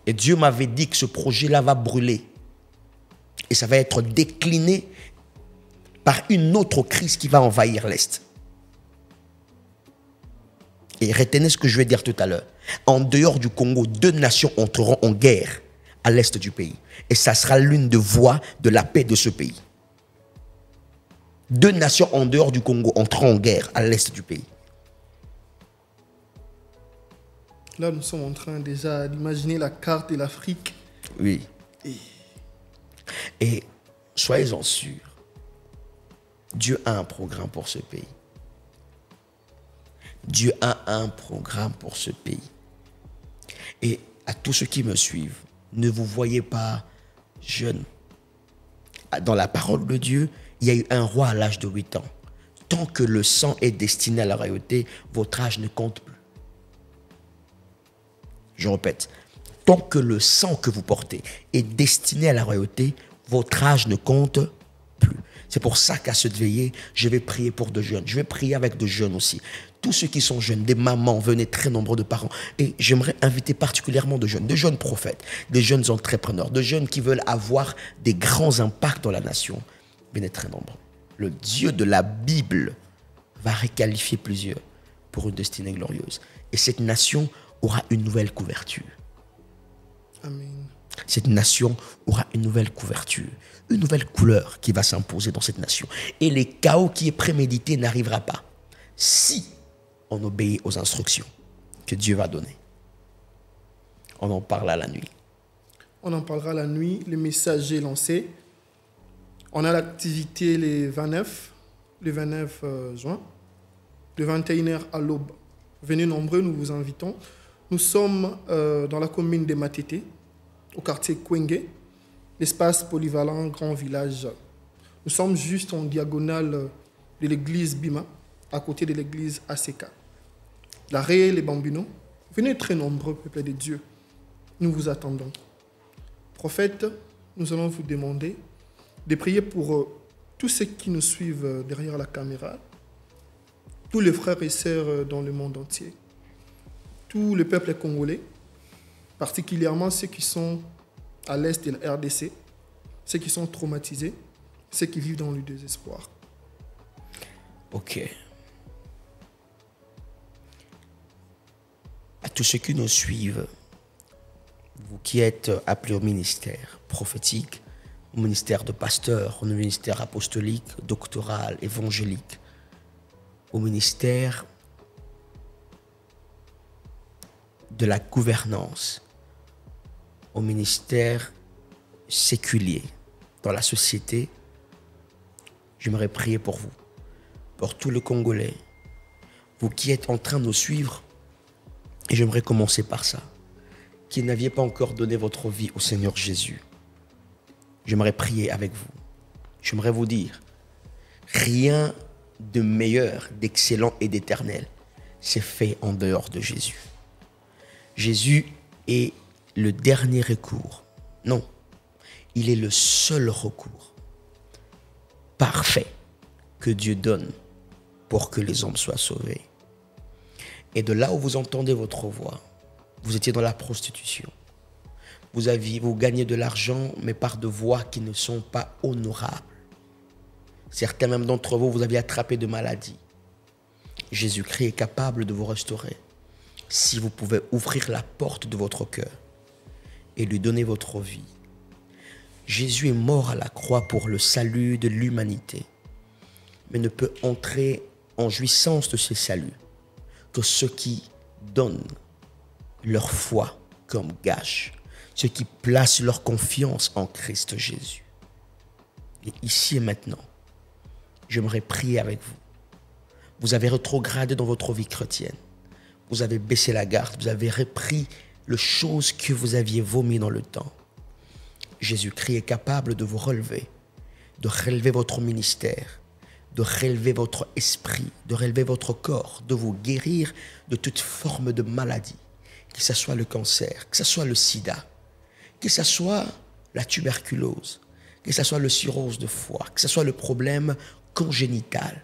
Et Dieu m'avait dit que ce projet-là va brûler. Et ça va être décliné par une autre crise qui va envahir l'Est. Et retenez ce que je vais dire tout à l'heure. En dehors du Congo, 2 nations entreront en guerre à l'Est du pays. Et ça sera l'une des voies de la paix de ce pays. 2 nations en dehors du Congo entreront en guerre à l'Est du pays. Là, nous sommes en train déjà d'imaginer la carte de l'Afrique. Oui. Et soyez-en sûrs, Dieu a un programme pour ce pays. Dieu a un programme pour ce pays. Et à tous ceux qui me suivent, ne vous voyez pas jeune. Dans la parole de Dieu, il y a eu un roi à l'âge de 8 ans. Tant que le sang est destiné à la royauté, votre âge ne compte plus. Je répète, tant que le sang que vous portez est destiné à la royauté, votre âge ne compte plus. C'est pour ça qu'à cette veillée, je vais prier pour de jeunes. Je vais prier avec de jeunes aussi. Tous ceux qui sont jeunes, des mamans, venez très nombreux de parents. Et j'aimerais inviter particulièrement de jeunes prophètes, des jeunes entrepreneurs, de jeunes qui veulent avoir des grands impacts dans la nation. Venez très nombreux. Le Dieu de la Bible va requalifier plusieurs pour une destinée glorieuse. Et cette nation aura une nouvelle couverture. Amen. Cette nation aura une nouvelle couverture, une nouvelle couleur qui va s'imposer dans cette nation. Et les chaos qui est prémédité n'arrivera pas si on obéit aux instructions que Dieu va donner. On en parle à la nuit. On en parlera la nuit. Le message est lancé. On a l'activité le 29 juin, de 21h à l'aube. Venez nombreux, nous vous invitons. Nous sommes dans la commune de Matete, au quartier Kwenge, l'espace polyvalent Grand Village. Nous sommes juste en diagonale de l'église Bima, à côté de l'église ACK. L'arrêt, les Bambino. Venez très nombreux, peuple de Dieu. Nous vous attendons. Prophète, nous allons vous demander de prier pour tous ceux qui nous suivent derrière la caméra, tous les frères et sœurs dans le monde entier, tout le peuple congolais, particulièrement ceux qui sont à l'est de la RDC, ceux qui sont traumatisés, ceux qui vivent dans le désespoir. Ok. À tous ceux qui nous suivent, vous qui êtes appelés au ministère prophétique, au ministère de pasteur, au ministère apostolique, doctoral, évangélique, au ministère de la gouvernance, au ministère séculier dans la société, j'aimerais prier pour vous, pour tous les Congolais, vous qui êtes en train de nous suivre, et j'aimerais commencer par ça, qui n'aviez pas encore donné votre vie au Seigneur Jésus. J'aimerais prier avec vous. J'aimerais vous dire, rien de meilleur, d'excellent et d'éternel s'est fait en dehors de Jésus. Jésus est le dernier recours. Non, il est le seul recours parfait que Dieu donne pour que les hommes soient sauvés. Et de là où vous entendez votre voix, vous étiez dans la prostitution. Vous gagnez de l'argent, mais par de voies qui ne sont pas honorables. Certains même d'entre vous, vous avez attrapé de maladies. Jésus-Christ est capable de vous restaurer si vous pouvez ouvrir la porte de votre cœur et lui donner votre vie. Jésus est mort à la croix pour le salut de l'humanité, mais ne peut entrer en jouissance de ce salut que ceux qui donnent leur foi comme gage, ceux qui placent leur confiance en Christ Jésus. Et ici et maintenant, j'aimerais prier avec vous. Vous avez rétrogradé dans votre vie chrétienne. Vous avez baissé la garde. Vous avez repris les choses que vous aviez vomies dans le temps. Jésus-Christ est capable de vous relever, de relever votre ministère, de relever votre esprit, de relever votre corps, de vous guérir de toute forme de maladie, que ce soit le cancer, que ce soit le sida, que ce soit la tuberculose, que ce soit le cirrhose de foie, que ce soit le problème congénital.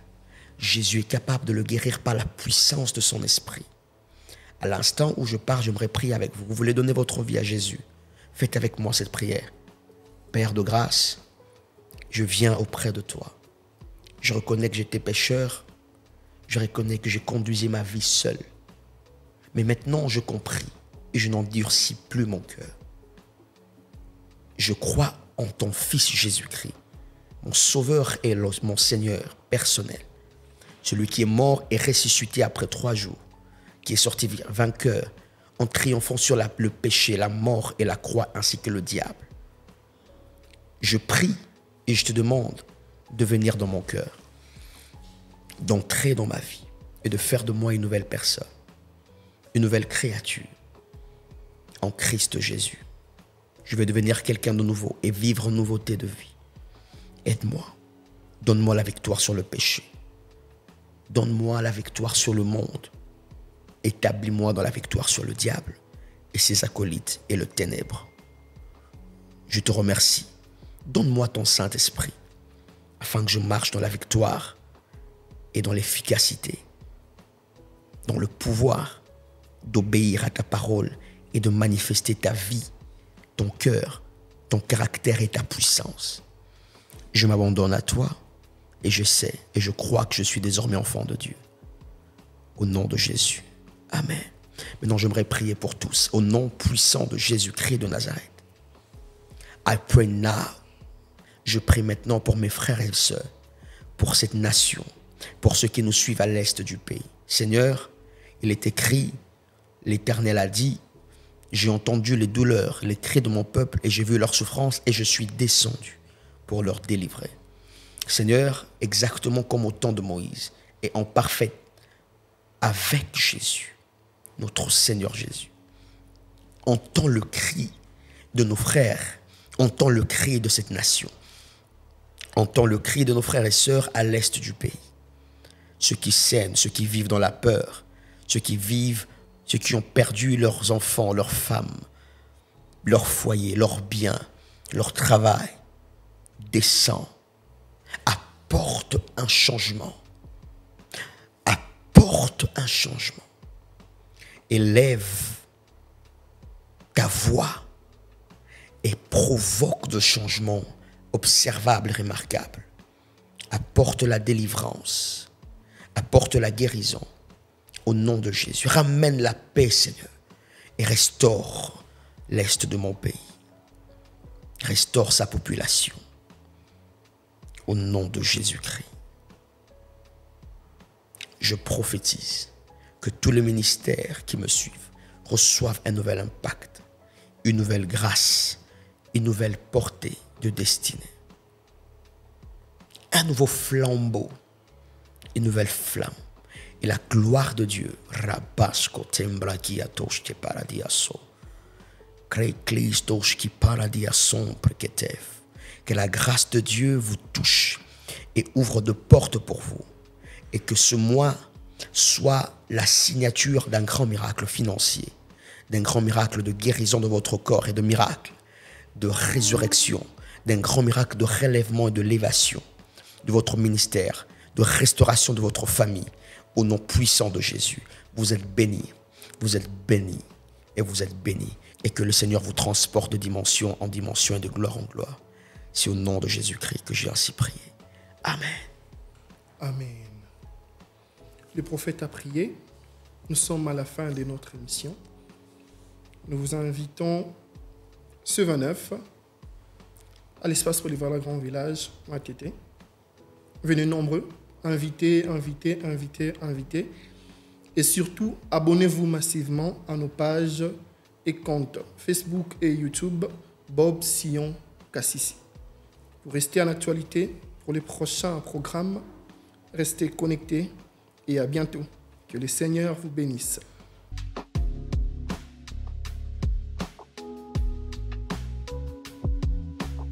Jésus est capable de le guérir par la puissance de son esprit. À l'instant où je pars, j'aimerais prier avec vous. Vous voulez donner votre vie à Jésus. Faites avec moi cette prière. Père de grâce, je viens auprès de toi. Je reconnais que j'étais pécheur. Je reconnais que j'ai conduit ma vie seul. Mais maintenant, je compris et je n'endurcis plus mon cœur. Je crois en ton Fils Jésus-Christ, mon Sauveur et mon Seigneur personnel. Celui qui est mort et ressuscité après 3 jours, qui est sorti vainqueur en triomphant sur le péché, la mort et la croix ainsi que le diable. Je prie et je te demande de venir dans mon cœur, d'entrer dans ma vie et de faire de moi une nouvelle personne, une nouvelle créature en Christ Jésus. Je vais devenir quelqu'un de nouveau et vivre en nouveauté de vie. Aide-moi, donne-moi la victoire sur le péché. Donne-moi la victoire sur le monde. Établis-moi dans la victoire sur le diable et ses acolytes et le ténèbre. Je te remercie. Donne-moi ton Saint-Esprit afin que je marche dans la victoire et dans l'efficacité, dans le pouvoir d'obéir à ta parole et de manifester ta vie, ton cœur, ton caractère et ta puissance. Je m'abandonne à toi et je sais et je crois que je suis désormais enfant de Dieu. Au nom de Jésus. Amen. Maintenant, j'aimerais prier pour tous au nom puissant de Jésus-Christ de Nazareth. I pray now. Je prie maintenant pour mes frères et sœurs, pour cette nation, pour ceux qui nous suivent à l'est du pays. Seigneur, il est écrit, l'Éternel a dit, j'ai entendu les douleurs, les cris de mon peuple et j'ai vu leur souffrance et je suis descendu pour leur délivrer. Seigneur, exactement comme au temps de Moïse et en parfait avec Jésus, notre Seigneur Jésus. Entends le cri de nos frères, entends le cri de cette nation. Entends le cri de nos frères et sœurs à l'est du pays. Ceux qui saignent, ceux qui vivent dans la peur, ceux qui ont perdu leurs enfants, leurs femmes, leur foyer, leurs biens, leur travail. Descends, apporte un changement. Apporte un changement. Élève ta voix et provoque de changements observables et remarquables. Apporte la délivrance. Apporte la guérison. Au nom de Jésus. Ramène la paix, Seigneur. Et restaure l'est de mon pays. Restaure sa population. Au nom de Jésus-Christ. Je prophétise que tous les ministères qui me suivent reçoivent un nouvel impact, une nouvelle grâce, une nouvelle portée de destinée. Un nouveau flambeau, une nouvelle flamme. Et la gloire de Dieu, que la grâce de Dieu vous touche et ouvre de portes pour vous. Et que ce mois soit la signature d'un grand miracle financier, d'un grand miracle de guérison de votre corps et de miracle de résurrection, d'un grand miracle de relèvement et de l'élévation de votre ministère, de restauration de votre famille. Au nom puissant de Jésus, vous êtes bénis, vous êtes bénis et vous êtes bénis. Et que le Seigneur vous transporte de dimension en dimension et de gloire en gloire. C'est au nom de Jésus-Christ que j'ai ainsi prié. Amen. Amen. Le prophète a prié. Nous sommes à la fin de notre émission. Nous vous invitons ce 29 à l'espace polyvalent Grand Village, Matete. Venez nombreux, invitez. Et surtout, abonnez-vous massivement à nos pages et comptes Facebook et YouTube, Bob Sion Kassisi. Pour rester en actualité, pour les prochains programmes. Restez connectés et à bientôt. Que le Seigneur vous bénisse.